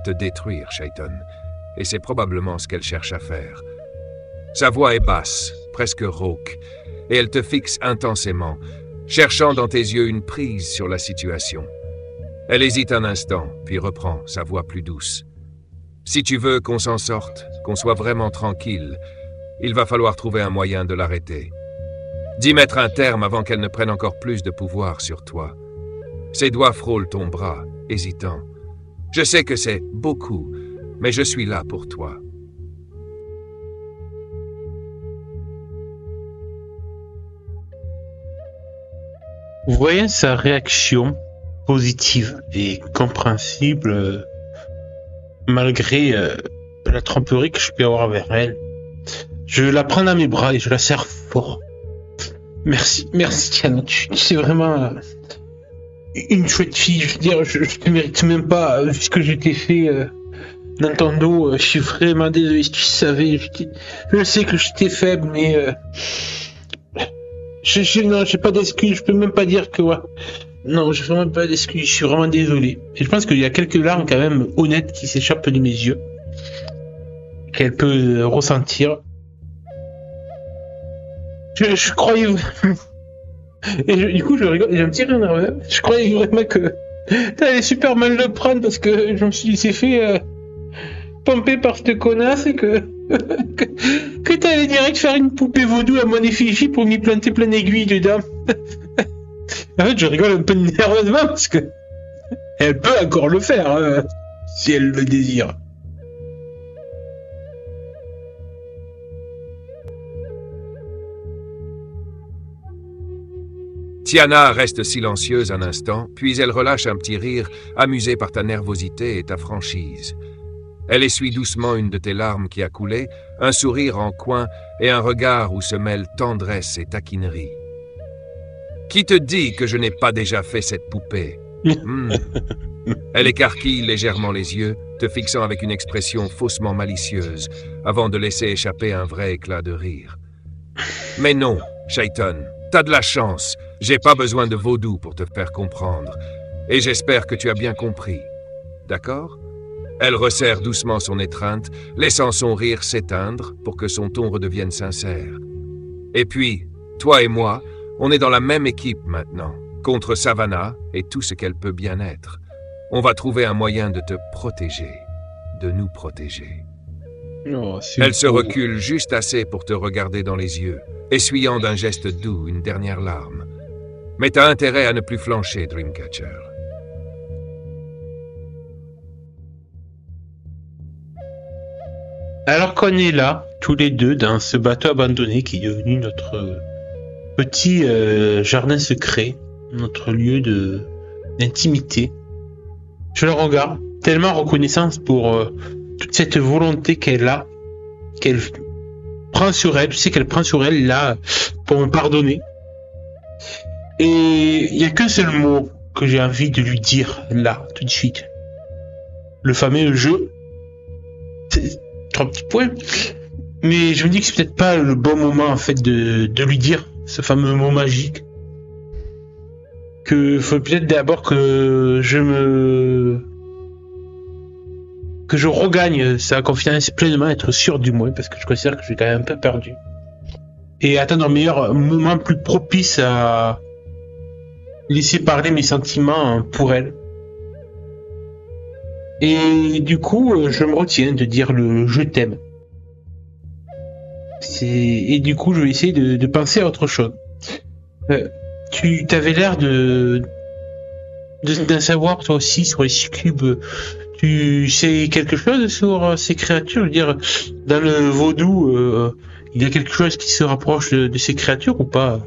te détruire, Shaiton, et c'est probablement ce qu'elle cherche à faire. Sa voix est basse, presque rauque, et elle te fixe intensément, cherchant dans tes yeux une prise sur la situation. Elle hésite un instant, puis reprend, sa voix plus douce. Si tu veux qu'on s'en sorte, qu'on soit vraiment tranquille, il va falloir trouver un moyen de l'arrêter. D'y mettre un terme avant qu'elle ne prenne encore plus de pouvoir sur toi. Ses doigts frôlent ton bras, hésitant. Je sais que c'est beaucoup, mais je suis là pour toi. Vous voyez sa réaction positive et compréhensible malgré la tromperie que je peux avoir vers elle. Je la prends dans mes bras et je la serre fort. Merci Tiana, tu es vraiment une chouette fille. Je veux dire, je te mérite même pas vu ce que je t'ai fait dans ton dos. Je suis vraiment désolé si tu savais. Je sais que j'étais faible, mais non, j'ai pas d'excuses. Je peux même pas dire que ouais. Non, j'ai vraiment pas d'excuses. Je suis vraiment désolé. Et je pense qu'il y a quelques larmes quand même honnêtes qui s'échappent de mes yeux, qu'elle peut ressentir. Je croyais... Et du coup, je rigole, j'ai un petit rire nerveux. Je croyais vraiment que t'allais super mal le prendre parce que je me suis dit, c'est fait pomper par cette connasse et que t'allais direct faire une poupée vaudou à mon effigie pour m'y planter plein d'aiguilles dedans. En fait, je rigole un peu nerveusement parce que elle peut encore le faire si elle le désire. Tiana reste silencieuse un instant, puis elle relâche un petit rire, amusée par ta nervosité et ta franchise. Elle essuie doucement une de tes larmes qui a coulé, un sourire en coin et un regard où se mêlent tendresse et taquinerie. Qui te dit que je n'ai pas déjà fait cette poupée? Elle écarquille légèrement les yeux, te fixant avec une expression faussement malicieuse, avant de laisser échapper un vrai éclat de rire. Mais non, Shaiton, t'as de la chance. J'ai pas besoin de vaudou pour te faire comprendre. Et j'espère que tu as bien compris. D'accord? Elle resserre doucement son étreinte, laissant son rire s'éteindre pour que son ton redevienne sincère. Et puis, toi et moi, on est dans la même équipe maintenant, contre Savannah et tout ce qu'elle peut bien être. On va trouver un moyen de te protéger, de nous protéger. Oh, elle se recule juste assez pour te regarder dans les yeux, essuyant d'un geste doux une dernière larme. Mais t'as intérêt à ne plus flancher, Dreamcatcher. Alors qu'on est là, tous les deux, dans ce bateau abandonné qui est devenu notre petit jardin secret, notre lieu d'intimité. Je la regarde, tellement reconnaissance pour toute cette volonté qu'elle prend sur elle. Je sais qu'elle prend sur elle là pour me pardonner. Et il n'y a qu'un seul mot que j'ai envie de lui dire là, tout de suite. Le fameux jeu. 3 petits points. Mais je me dis que c'est peut-être pas le bon moment en fait de lui dire ce fameux mot magique. Que faut peut-être d'abord que je regagne sa confiance pleinement, être sûr du moins, parce que je considère que je suis quand même un peu perdu. Et attendre un meilleur moment plus propice à laisser parler mes sentiments pour elle. Et du coup, je me retiens de dire le je t'aime. Et du coup, je vais essayer de penser à autre chose. Tu t'avais l'air d'en savoir toi aussi sur les succubes. Tu sais quelque chose sur ces créatures? Je veux dire, dans le vaudou, il y a quelque chose qui se rapproche de ces créatures ou pas?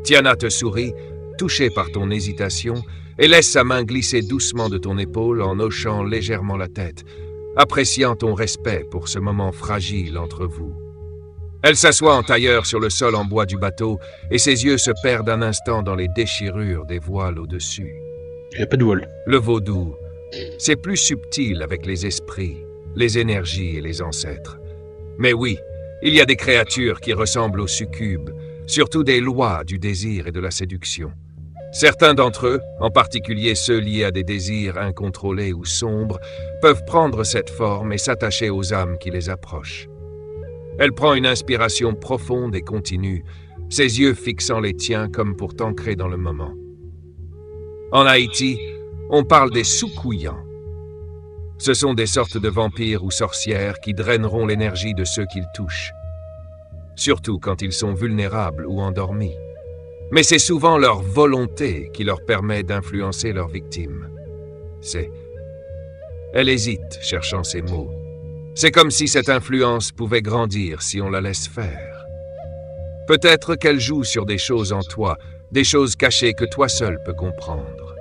Tiana te sourit, touchée par ton hésitation, et laisse sa main glisser doucement de ton épaule en hochant légèrement la tête, appréciant ton respect pour ce moment fragile entre vous. Elle s'assoit en tailleur sur le sol en bois du bateau, et ses yeux se perdent un instant dans les déchirures des voiles au-dessus. Il n'y a pas de voile. Le vaudou, c'est plus subtil avec les esprits, les énergies et les ancêtres. Mais oui, il y a des créatures qui ressemblent aux succubes, surtout des lois du désir et de la séduction. Certains d'entre eux, en particulier ceux liés à des désirs incontrôlés ou sombres, peuvent prendre cette forme et s'attacher aux âmes qui les approchent. Elle prend une inspiration profonde et continue, ses yeux fixant les tiens comme pour t'ancrer dans le moment. En Haïti, on parle des soukouillants. Ce sont des sortes de vampires ou sorcières qui draineront l'énergie de ceux qu'ils touchent, surtout quand ils sont vulnérables ou endormis. Mais c'est souvent leur volonté qui leur permet d'influencer leurs victimes. Elle hésite, cherchant ses mots. C'est comme si cette influence pouvait grandir si on la laisse faire. Peut-être qu'elle joue sur des choses en toi, des choses cachées que toi seul peux comprendre.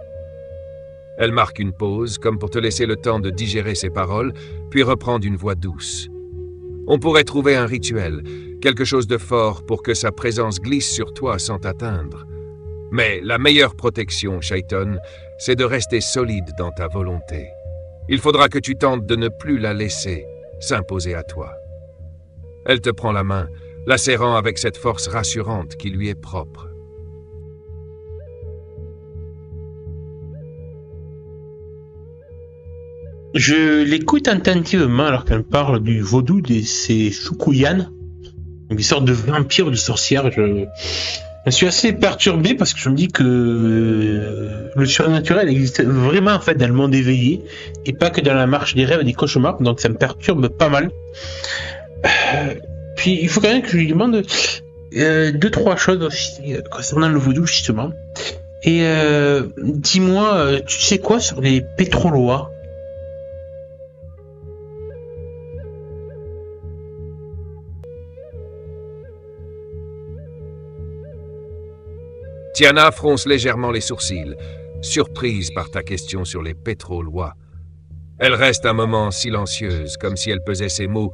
Elle marque une pause, comme pour te laisser le temps de digérer ses paroles, puis reprend d'une voix douce. On pourrait trouver un rituel, quelque chose de fort pour que sa présence glisse sur toi sans t'atteindre. Mais la meilleure protection, Shaiton, c'est de rester solide dans ta volonté. Il faudra que tu tentes de ne plus la laisser s'imposer à toi. Elle te prend la main, la serrant avec cette force rassurante qui lui est propre. Je l'écoute attentivement alors qu'elle parle du vaudou de ces soukouyanes, des sortes de vampires ou de sorcières. Je suis assez perturbé parce que je me dis que le surnaturel existe vraiment en fait dans le monde éveillé et pas que dans la marche des rêves et des cauchemars, donc ça me perturbe pas mal. Puis il faut quand même que je lui demande 2-3 choses aussi concernant le vaudou justement. Et dis-moi, tu sais quoi sur les pétrolois? Tiana fronce légèrement les sourcils, surprise par ta question sur les pétrolois. Elle reste un moment silencieuse, comme si elle pesait ses mots,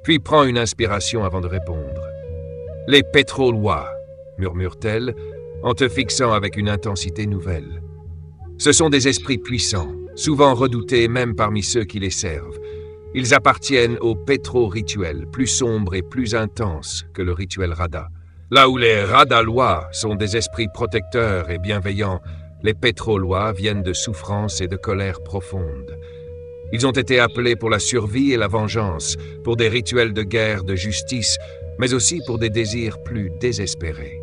puis prend une inspiration avant de répondre. « Les pétrolois », murmure-t-elle, en te fixant avec une intensité nouvelle. Ce sont des esprits puissants, souvent redoutés même parmi ceux qui les servent. Ils appartiennent au pétro-rituel, plus sombre et plus intense que le rituel Rada. Là où les Radalois sont des esprits protecteurs et bienveillants, les pétrolois viennent de souffrance et de colère profonde. Ils ont été appelés pour la survie et la vengeance, pour des rituels de guerre, de justice, mais aussi pour des désirs plus désespérés.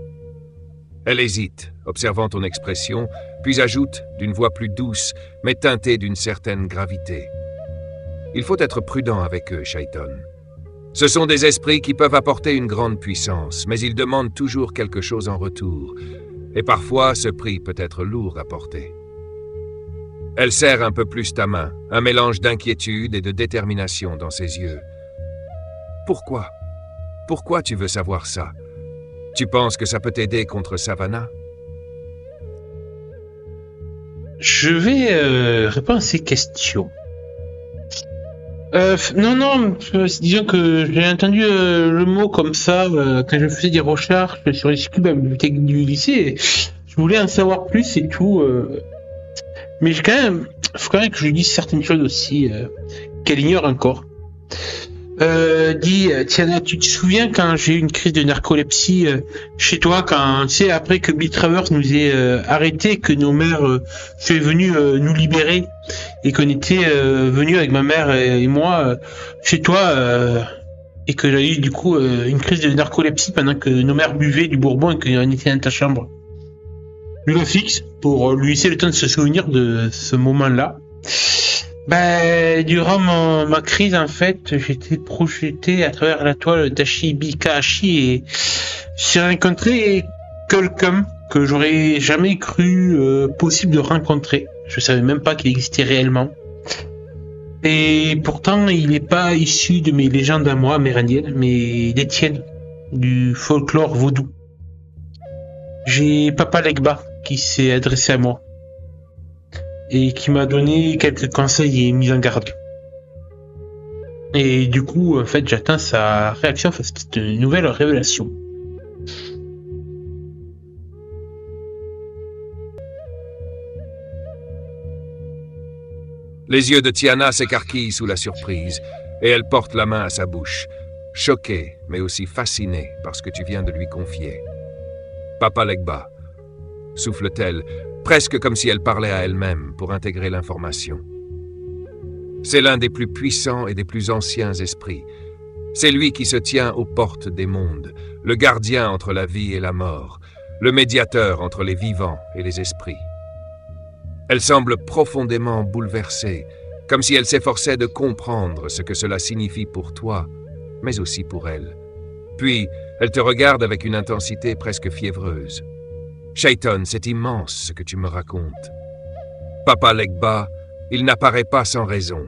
Elle hésite, observant ton expression, puis ajoute, d'une voix plus douce, mais teintée d'une certaine gravité. Il faut être prudent avec eux, Shaiton. Ce sont des esprits qui peuvent apporter une grande puissance, mais ils demandent toujours quelque chose en retour, et parfois ce prix peut être lourd à porter. Elle serre un peu plus ta main, un mélange d'inquiétude et de détermination dans ses yeux. Pourquoi? Pourquoi tu veux savoir ça? Tu penses que ça peut t'aider contre Savannah? Je vais répondre à ces questions. Non, disons que j'ai entendu le mot comme ça quand je faisais des recherches sur les cubes à la bibliothèque du lycée. Je voulais en savoir plus et tout. Mais faut quand même que je lui dise certaines choses aussi qu'elle ignore encore. Tiana, tu te souviens quand j'ai eu une crise de narcolepsie chez toi, quand tu sais après que Bill Travers nous ait arrêtés, que nos mères sont venues nous libérer et qu'on était venus avec ma mère et moi chez toi et que j'ai eu du coup une crise de narcolepsie pendant que nos mères buvaient du bourbon et qu'on était dans ta chambre. Je la fixe pour lui laisser le temps de se souvenir de ce moment-là. Durant ma crise, en fait, j'étais projeté à travers la toile d'Ashibi Kaashi et j'ai rencontré quelqu'un que j'aurais jamais cru possible de rencontrer. Je savais même pas qu'il existait réellement. Et pourtant, il n'est pas issu de mes légendes à moi, amérindiennes, mais des tiennes, du folklore vaudou. J'ai Papa Legba qui s'est adressé à moi et qui m'a donné quelques conseils et mises en garde. Et du coup, en fait, j'attends sa réaction face à cette nouvelle révélation. Les yeux de Tiana s'écarquillent sous la surprise, et elle porte la main à sa bouche, choquée, mais aussi fascinée par ce que tu viens de lui confier. Papa Legba, souffle-t-elle, presque comme si elle parlait à elle-même pour intégrer l'information. C'est l'un des plus puissants et des plus anciens esprits. C'est lui qui se tient aux portes des mondes, le gardien entre la vie et la mort, le médiateur entre les vivants et les esprits. Elle semble profondément bouleversée, comme si elle s'efforçait de comprendre ce que cela signifie pour toi, mais aussi pour elle. Puis, elle te regarde avec une intensité presque fiévreuse. Shaiton, c'est immense ce que tu me racontes. Papa Legba, il n'apparaît pas sans raison.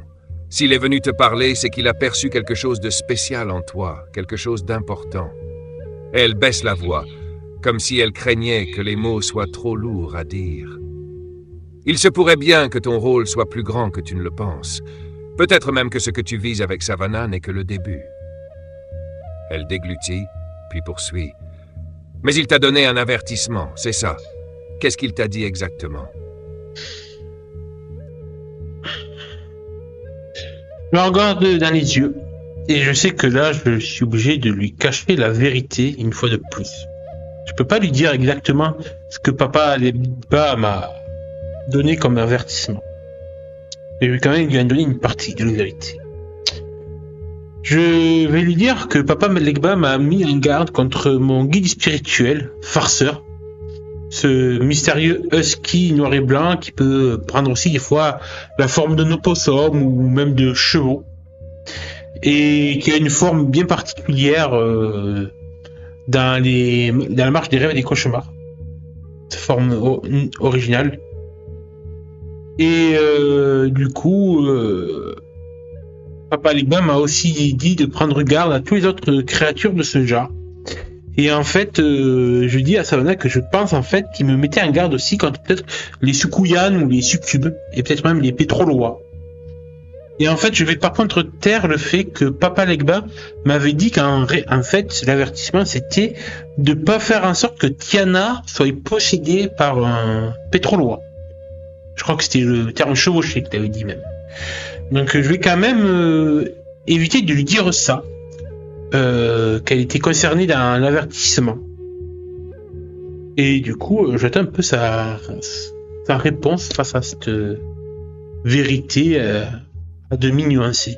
S'il est venu te parler, c'est qu'il a perçu quelque chose de spécial en toi, quelque chose d'important. Elle baisse la voix, comme si elle craignait que les mots soient trop lourds à dire. Il se pourrait bien que ton rôle soit plus grand que tu ne le penses. Peut-être même que ce que tu vises avec Savannah n'est que le début. Elle déglutit, puis poursuit. Mais il t'a donné un avertissement, c'est ça. Qu'est-ce qu'il t'a dit exactement? Je me regarde dans les yeux, et je sais que là, je suis obligé de lui cacher la vérité une fois de plus. Je peux pas lui dire exactement ce que Papa Legba m'a donné comme avertissement. Mais je vais quand même lui en donner une partie de la vérité. Je vais lui dire que Papa Legba m'a mis en garde contre mon guide spirituel, farceur. Ce mystérieux husky noir et blanc qui peut prendre aussi des fois la forme de opossums ou même de chevaux. Et qui a une forme bien particulière dans la marche des rêves et des cauchemars. Cette forme originale. Et du coup, Papa Legba m'a aussi dit de prendre garde à toutes les autres créatures de ce genre. Et en fait, je dis à Savannah que je pense en fait qu'il me mettait en garde aussi contre peut-être les Sukuyan ou les Succubes, et peut-être même les Pétrolois. Et en fait, je vais par contre taire le fait que Papa Legba m'avait dit qu'en fait, l'avertissement c'était de pas faire en sorte que Tiana soit possédée par un Pétrolois. Je crois que c'était le terme chevauché qu'il avait dit même. Donc je vais quand même éviter de lui dire ça, qu'elle était concernée dans l'avertissement. Et du coup, j'attends un peu sa réponse face à cette vérité à demi nuancée.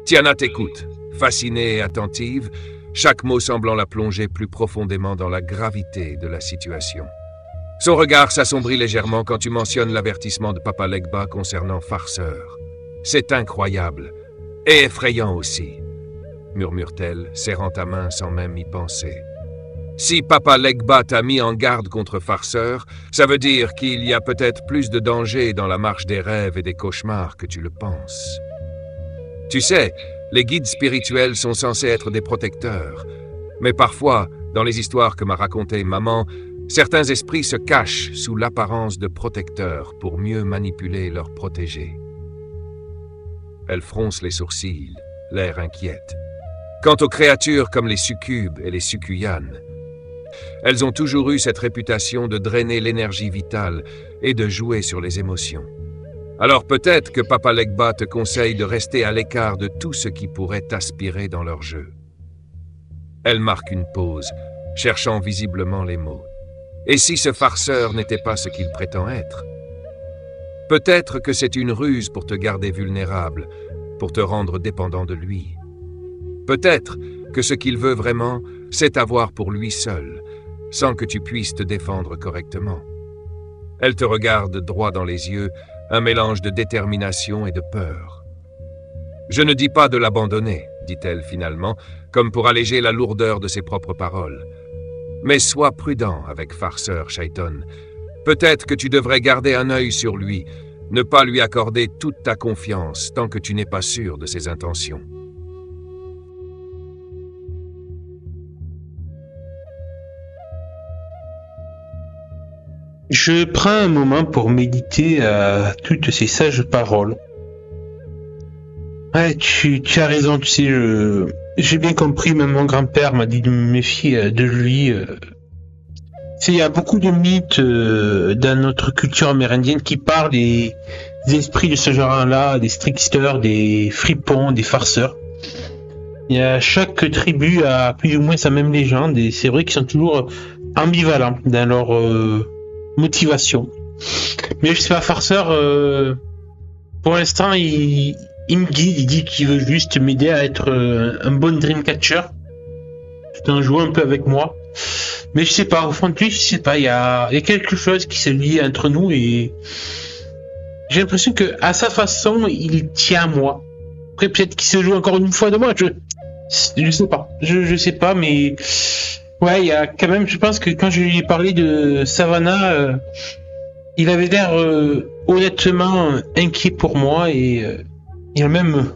Tiana t'écoute, fascinée et attentive, chaque mot semblant la plonger plus profondément dans la gravité de la situation. Son regard s'assombrit légèrement quand tu mentionnes l'avertissement de Papa Legba concernant Farceur. C'est incroyable, et effrayant aussi. murmure-t-elle, serrant ta main sans même y penser. Si Papa Legba t'a mis en garde contre farceur, ça veut dire qu'il y a peut-être plus de danger dans la marche des rêves et des cauchemars que tu le penses. Tu sais, les guides spirituels sont censés être des protecteurs, mais parfois, dans les histoires que m'a racontées maman, certains esprits se cachent sous l'apparence de protecteurs pour mieux manipuler leurs protégés. Elle fronce les sourcils, l'air inquiète. Quant aux créatures comme les succubes et les succuyanes, elles ont toujours eu cette réputation de drainer l'énergie vitale et de jouer sur les émotions. Alors peut-être que Papa Legba te conseille de rester à l'écart de tout ce qui pourrait t'aspirer dans leur jeu. Elle marque une pause, cherchant visiblement les mots. Et si ce farceur n'était pas ce qu'il prétend être? Peut-être que c'est une ruse pour te garder vulnérable, pour te rendre dépendant de lui. Peut-être que ce qu'il veut vraiment, c'est t'avoir pour lui seul, sans que tu puisses te défendre correctement. Elle te regarde droit dans les yeux, un mélange de détermination et de peur. « Je ne dis pas de l'abandonner, » dit-elle finalement, comme pour alléger la lourdeur de ses propres paroles. « Mais sois prudent avec farceur Shaiton. Peut-être que tu devrais garder un œil sur lui, ne pas lui accorder toute ta confiance tant que tu n'es pas sûr de ses intentions. » Je prends un moment pour méditer à toutes ces sages paroles. Ouais, tu as raison, tu sais, j'ai bien compris, même mon grand-père m'a dit de me méfier de lui. Il y a beaucoup de mythes dans notre culture amérindienne qui parlent des esprits de ce genre-là, des tricksters, des fripons, des farceurs. Il y a chaque tribu a plus ou moins sa même légende et c'est vrai qu'ils sont toujours ambivalents dans leur motivation. Mais je sais pas, farceur, pour l'instant, il me guide, il dit qu'il veut juste m'aider à être un bon dreamcatcher, tout en jouant un peu avec moi. Mais je sais pas, au fond de lui, je sais pas, il y a quelque chose qui se lie entre nous et j'ai l'impression que à sa façon, il tient à moi. Après, peut-être qu'il se joue encore une fois de moi, je sais pas, je sais pas, mais ouais, il y a quand même, je pense que quand je lui ai parlé de Savannah, il avait l'air honnêtement inquiet pour moi et il a même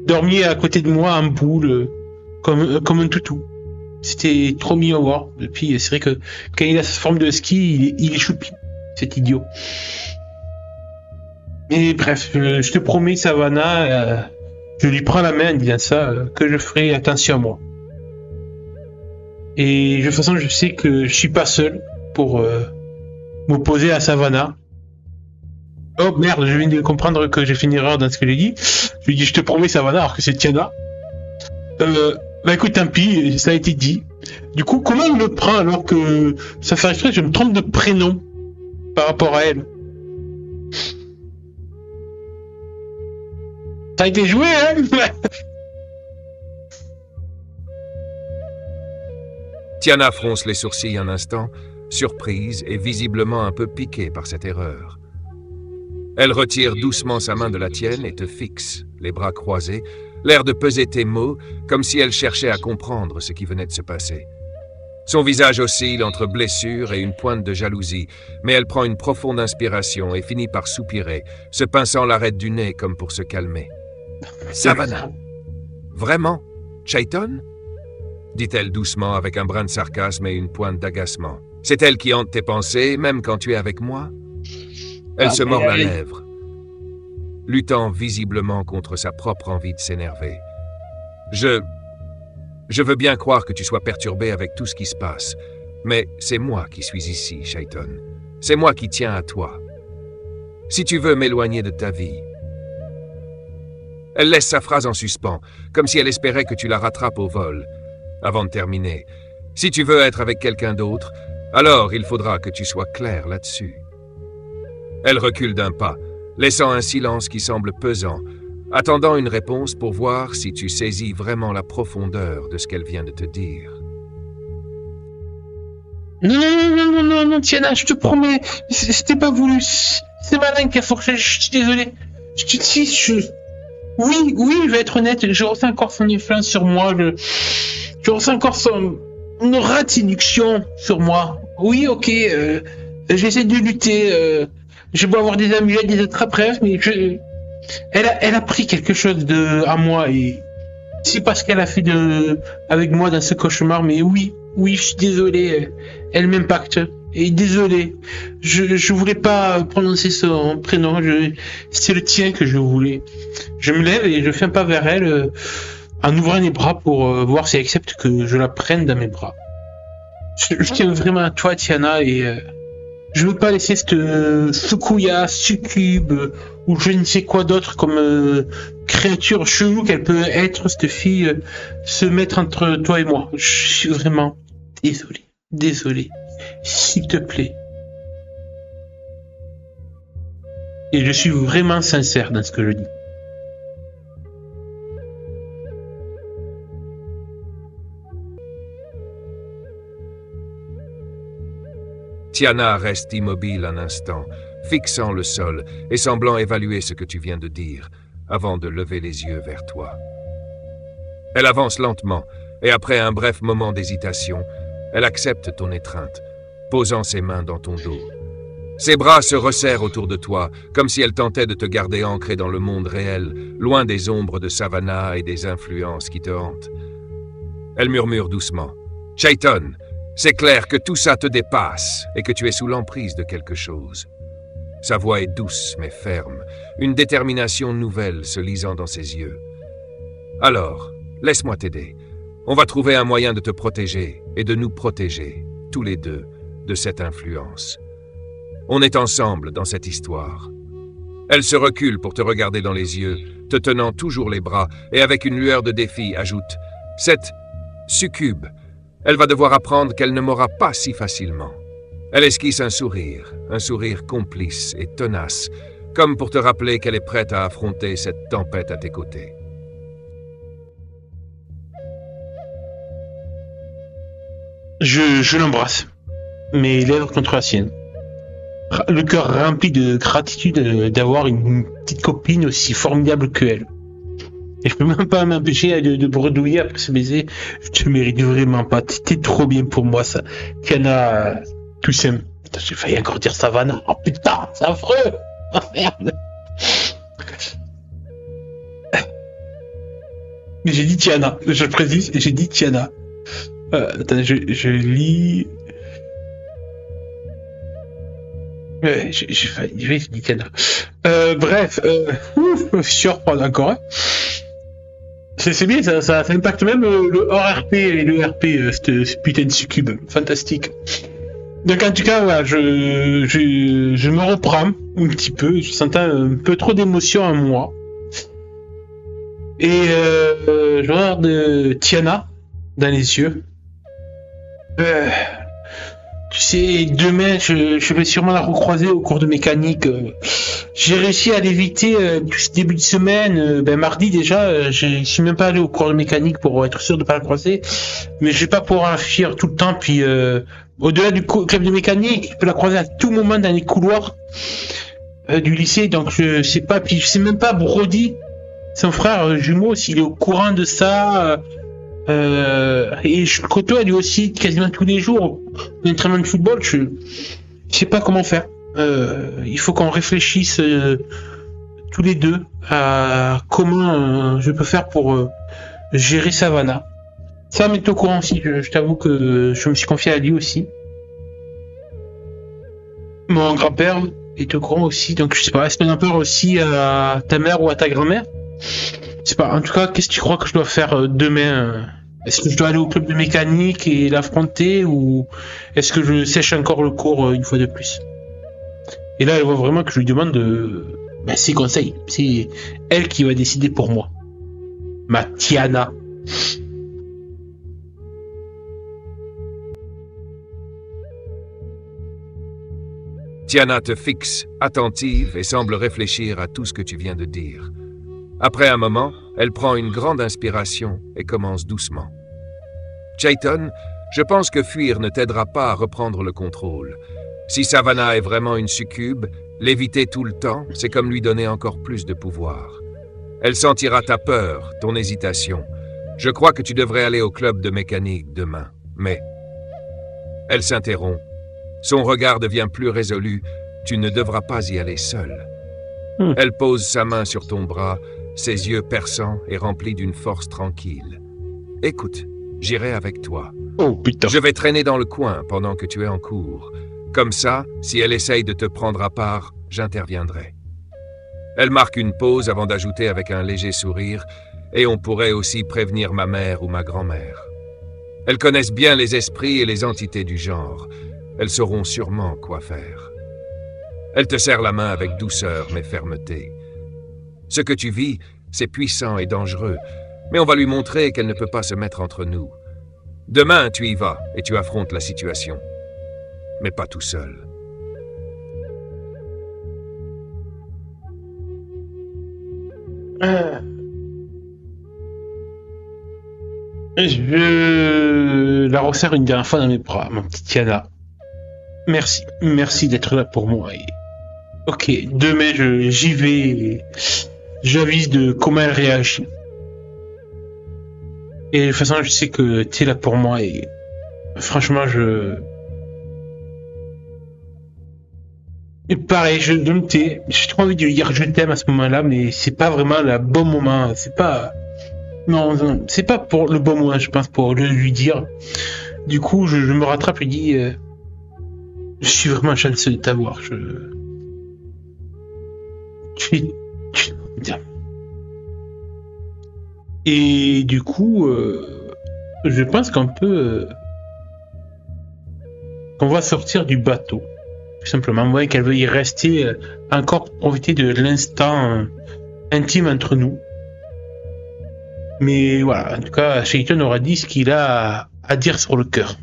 dormi à côté de moi en boule, comme un toutou. C'était trop mignon à voir. Et puis c'est vrai que quand il a sa forme de ski, il est choupi, cet idiot. Mais bref, je te promets, Savannah, je lui prends la main en disant ça, que je ferai attention à moi. Et de toute façon, je sais que je suis pas seul pour m'opposer à Savannah. Oh merde, je viens de comprendre que j'ai fait une erreur dans ce que j'ai dit. Je lui dis, je te promets, Savannah, alors que c'est Tiana. Bah écoute, tant pis, ça a été dit. Du coup, comment il me prend alors que ça fait exprès, je me trompe de prénom par rapport à elle? Ça a été joué, hein? Tiana fronce les sourcils un instant, surprise et visiblement un peu piquée par cette erreur. Elle retire doucement sa main de la tienne et te fixe, les bras croisés, l'air de peser tes mots, comme si elle cherchait à comprendre ce qui venait de se passer. Son visage oscille entre blessure et une pointe de jalousie, mais elle prend une profonde inspiration et finit par soupirer, se pinçant l'arête du nez comme pour se calmer. « Savannah, vraiment, Shaiton ?» dit-elle doucement avec un brin de sarcasme et une pointe d'agacement. « C'est elle qui hante tes pensées, même quand tu es avec moi ?» Elle se mord la lèvre, luttant visiblement contre sa propre envie de s'énerver. « Je veux bien croire que tu sois perturbé avec tout ce qui se passe, mais c'est moi qui suis ici, Shaiton. C'est moi qui tiens à toi. Si tu veux m'éloigner de ta vie... » Elle laisse sa phrase en suspens, comme si elle espérait que tu la rattrapes au vol. Avant de terminer, si tu veux être avec quelqu'un d'autre, alors il faudra que tu sois clair là-dessus. Elle recule d'un pas, laissant un silence qui semble pesant, attendant une réponse pour voir si tu saisis vraiment la profondeur de ce qu'elle vient de te dire. Non, Tiana, je te promets, c'était pas voulu. C'est Malin qui a forcé, je suis désolé. Oui, je vais être honnête, je ressens encore son influence sur moi, je ressens encore une réduction sur moi. Oui, ok, j'essaie de lutter, je peux avoir des amulettes, des attrape-rêves, mais elle a pris quelque chose à moi et c'est pas ce qu'elle a fait avec moi dans ce cauchemar, mais oui, je suis désolé, elle m'impacte. Et désolé, je voulais pas prononcer son prénom, c'est le tien que je voulais. Je me lève et je fais un pas vers elle, en ouvrant les bras pour voir si elle accepte que je la prenne dans mes bras. Je tiens vraiment à toi, Tiana, et je veux pas laisser cette Sukuya, succube, ou je ne sais quoi d'autre comme créature chelou qu'elle peut être, cette fille, se mettre entre toi et moi. Je suis vraiment désolé. S'il te plaît. Et je suis vraiment sincère dans ce que je dis. Tiana reste immobile un instant, fixant le sol et semblant évaluer ce que tu viens de dire, avant de lever les yeux vers toi. Elle avance lentement, et après un bref moment d'hésitation, elle accepte ton étreinte, posant ses mains dans ton dos. Ses bras se resserrent autour de toi, comme si elle tentait de te garder ancré dans le monde réel, loin des ombres de Savannah et des influences qui te hantent. Elle murmure doucement. « Chaiton, c'est clair que tout ça te dépasse et que tu es sous l'emprise de quelque chose. » Sa voix est douce mais ferme, une détermination nouvelle se lisant dans ses yeux. « Alors, laisse-moi t'aider. On va trouver un moyen de te protéger et de nous protéger, tous les deux, de cette influence. On est ensemble dans cette histoire. » Elle se recule pour te regarder dans les yeux, te tenant toujours les bras, et avec une lueur de défi ajoute « Cette succube, elle va devoir apprendre qu'elle ne m'aura pas si facilement. » Elle esquisse un sourire complice et tenace, comme pour te rappeler qu'elle est prête à affronter cette tempête à tes côtés. Je l'embrasse, mes lèvres contre la sienne. Le cœur rempli de gratitude d'avoir une petite copine aussi formidable que elle. Et je peux même pas m'empêcher de bredouiller après ce baiser. Je te mérite vraiment pas. T'es trop bien pour moi, ça. Tiana, tout s'aime. J'ai failli encore dire Savannah. Oh putain, c'est affreux. Oh merde. Mais j'ai dit Tiana. Je le précise, j'ai dit Tiana. Attends, je lis. J'ai dit Tiana. Bref, surprendre encore. Hein. C'est bien, ça impacte même le hors-RP et le RP, ce putain de succube. Fantastique. Donc en tout cas, voilà, je me reprends un petit peu. Je sentais un peu trop d'émotion en moi. Et je regarde Tiana dans les yeux. Tu sais, demain, je vais sûrement la recroiser au cours de mécanique. J'ai réussi à l'éviter tout ce début de semaine. Mardi déjà, je suis même pas allé au cours de mécanique pour être sûr de pas la croiser. Mais je vais pas pouvoir la fuir tout le temps. Puis au-delà du club de mécanique, je peux la croiser à tout moment dans les couloirs du lycée. Donc je sais pas. Puis je sais même pas Brody, son frère jumeau, s'il est au courant de ça. Et je le côtoie lui aussi quasiment tous les jours. L'entraînement de football, je sais pas comment faire. Il faut qu'on réfléchisse tous les deux à comment je peux faire pour gérer Savannah. Ça m'est au courant aussi. Je t'avoue que je me suis confié à lui aussi. Mon grand-père est au courant aussi. Donc je sais pas, est-ce qu'on en parle aussi à ta mère ou à ta grand-mère? Je sais pas. En tout cas, qu'est-ce que tu crois que je dois faire demain? Est-ce que je dois aller au club de mécanique et l'affronter, ou est-ce que je sèche encore le cours une fois de plus? Et là, elle voit vraiment que je lui demande ses conseils. C'est elle qui va décider pour moi. Ma Tiana. Tiana te fixe, attentive, et semble réfléchir à tout ce que tu viens de dire. Après un moment, elle prend une grande inspiration et commence doucement. « Chaiton, je pense que fuir ne t'aidera pas à reprendre le contrôle. Si Savannah est vraiment une succube, l'éviter tout le temps, c'est comme lui donner encore plus de pouvoir. Elle sentira ta peur, ton hésitation. Je crois que tu devrais aller au club de mécanique demain. Mais... Elle s'interrompt. Son regard devient plus résolu. Tu ne devras pas y aller seul. Elle pose sa main sur ton bras, ses yeux perçants et remplis d'une force tranquille. Écoute, j'irai avec toi. Oh putain. Je vais traîner dans le coin pendant que tu es en cours. Comme ça, si elle essaye de te prendre à part, j'interviendrai. Elle marque une pause avant d'ajouter avec un léger sourire « Et on pourrait aussi prévenir ma mère ou ma grand-mère. » Elles connaissent bien les esprits et les entités du genre. Elles sauront sûrement quoi faire. Elle te serre la main avec douceur mais fermeté. Ce que tu vis, c'est puissant et dangereux, mais on va lui montrer qu'elle ne peut pas se mettre entre nous. Demain, tu y vas et tu affrontes la situation. Mais pas tout seul. Je la resserre une dernière fois dans mes bras, ma petite Tiana. Merci, merci d'être là pour moi. Ok, demain j'y vais. J'avise de comment elle réagit. Et de toute façon, je sais que tu es là pour moi et franchement, Et pareil, je me tais. J'ai trop envie de lui dire je t'aime à ce moment-là, mais c'est pas vraiment le bon moment. C'est pas. Non, c'est pas pour le bon moment, je pense, pour lui dire. Du coup, je me rattrape et dis je suis vraiment chanceux de t'avoir. Et du coup, je pense qu'on va sortir du bateau. Tout simplement, moi, qu'elle veuille y rester encore pour profiter de l'instant intime entre nous. Mais voilà, en tout cas, Shaiton aura dit ce qu'il a à dire sur le cœur.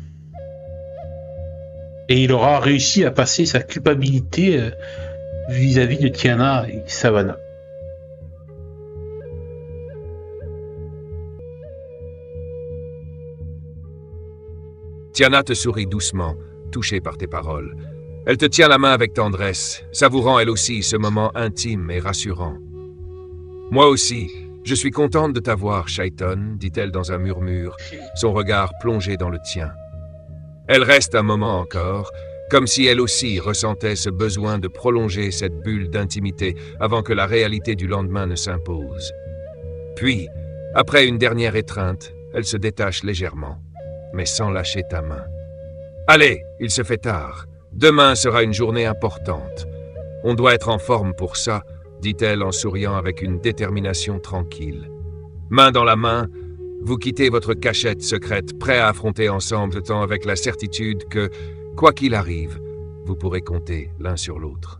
Et il aura réussi à passer sa culpabilité vis-à-vis de Tiana et Savannah. Tiana te sourit doucement, touchée par tes paroles. Elle te tient la main avec tendresse, savourant elle aussi ce moment intime et rassurant. « Moi aussi, je suis contente de t'avoir, Shaiton, dit-elle dans un murmure, son regard plongé dans le tien. Elle reste un moment encore, comme si elle aussi ressentait ce besoin de prolonger cette bulle d'intimité avant que la réalité du lendemain ne s'impose. Puis, après une dernière étreinte, elle se détache légèrement, mais sans lâcher ta main. « Allez, il se fait tard. Demain sera une journée importante. On doit être en forme pour ça, dit-elle en souriant avec une détermination tranquille. Main dans la main, vous quittez votre cachette secrète, prêts à affronter ensemble, tant avec la certitude que, quoi qu'il arrive, vous pourrez compter l'un sur l'autre.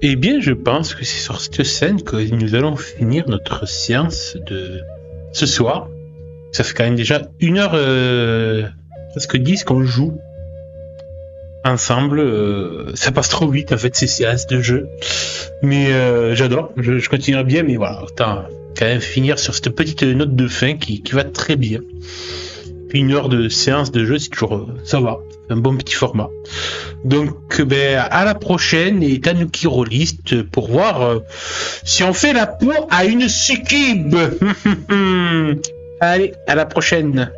Eh bien, je pense que c'est sur cette scène que nous allons finir notre séance de ce soir. Ça fait quand même déjà 1h presque 10 qu'on joue ensemble. Ça passe trop vite en fait ces séances de jeu. Mais j'adore, je continuerai bien, mais voilà, autant quand même finir sur cette petite note de fin qui va très bien. Puis 1 heure de séance de jeu, c'est toujours ça va, un bon petit format. Donc à la prochaine et Tanuki Rollist pour voir si on fait la peau à une succube. Allez, à la prochaine.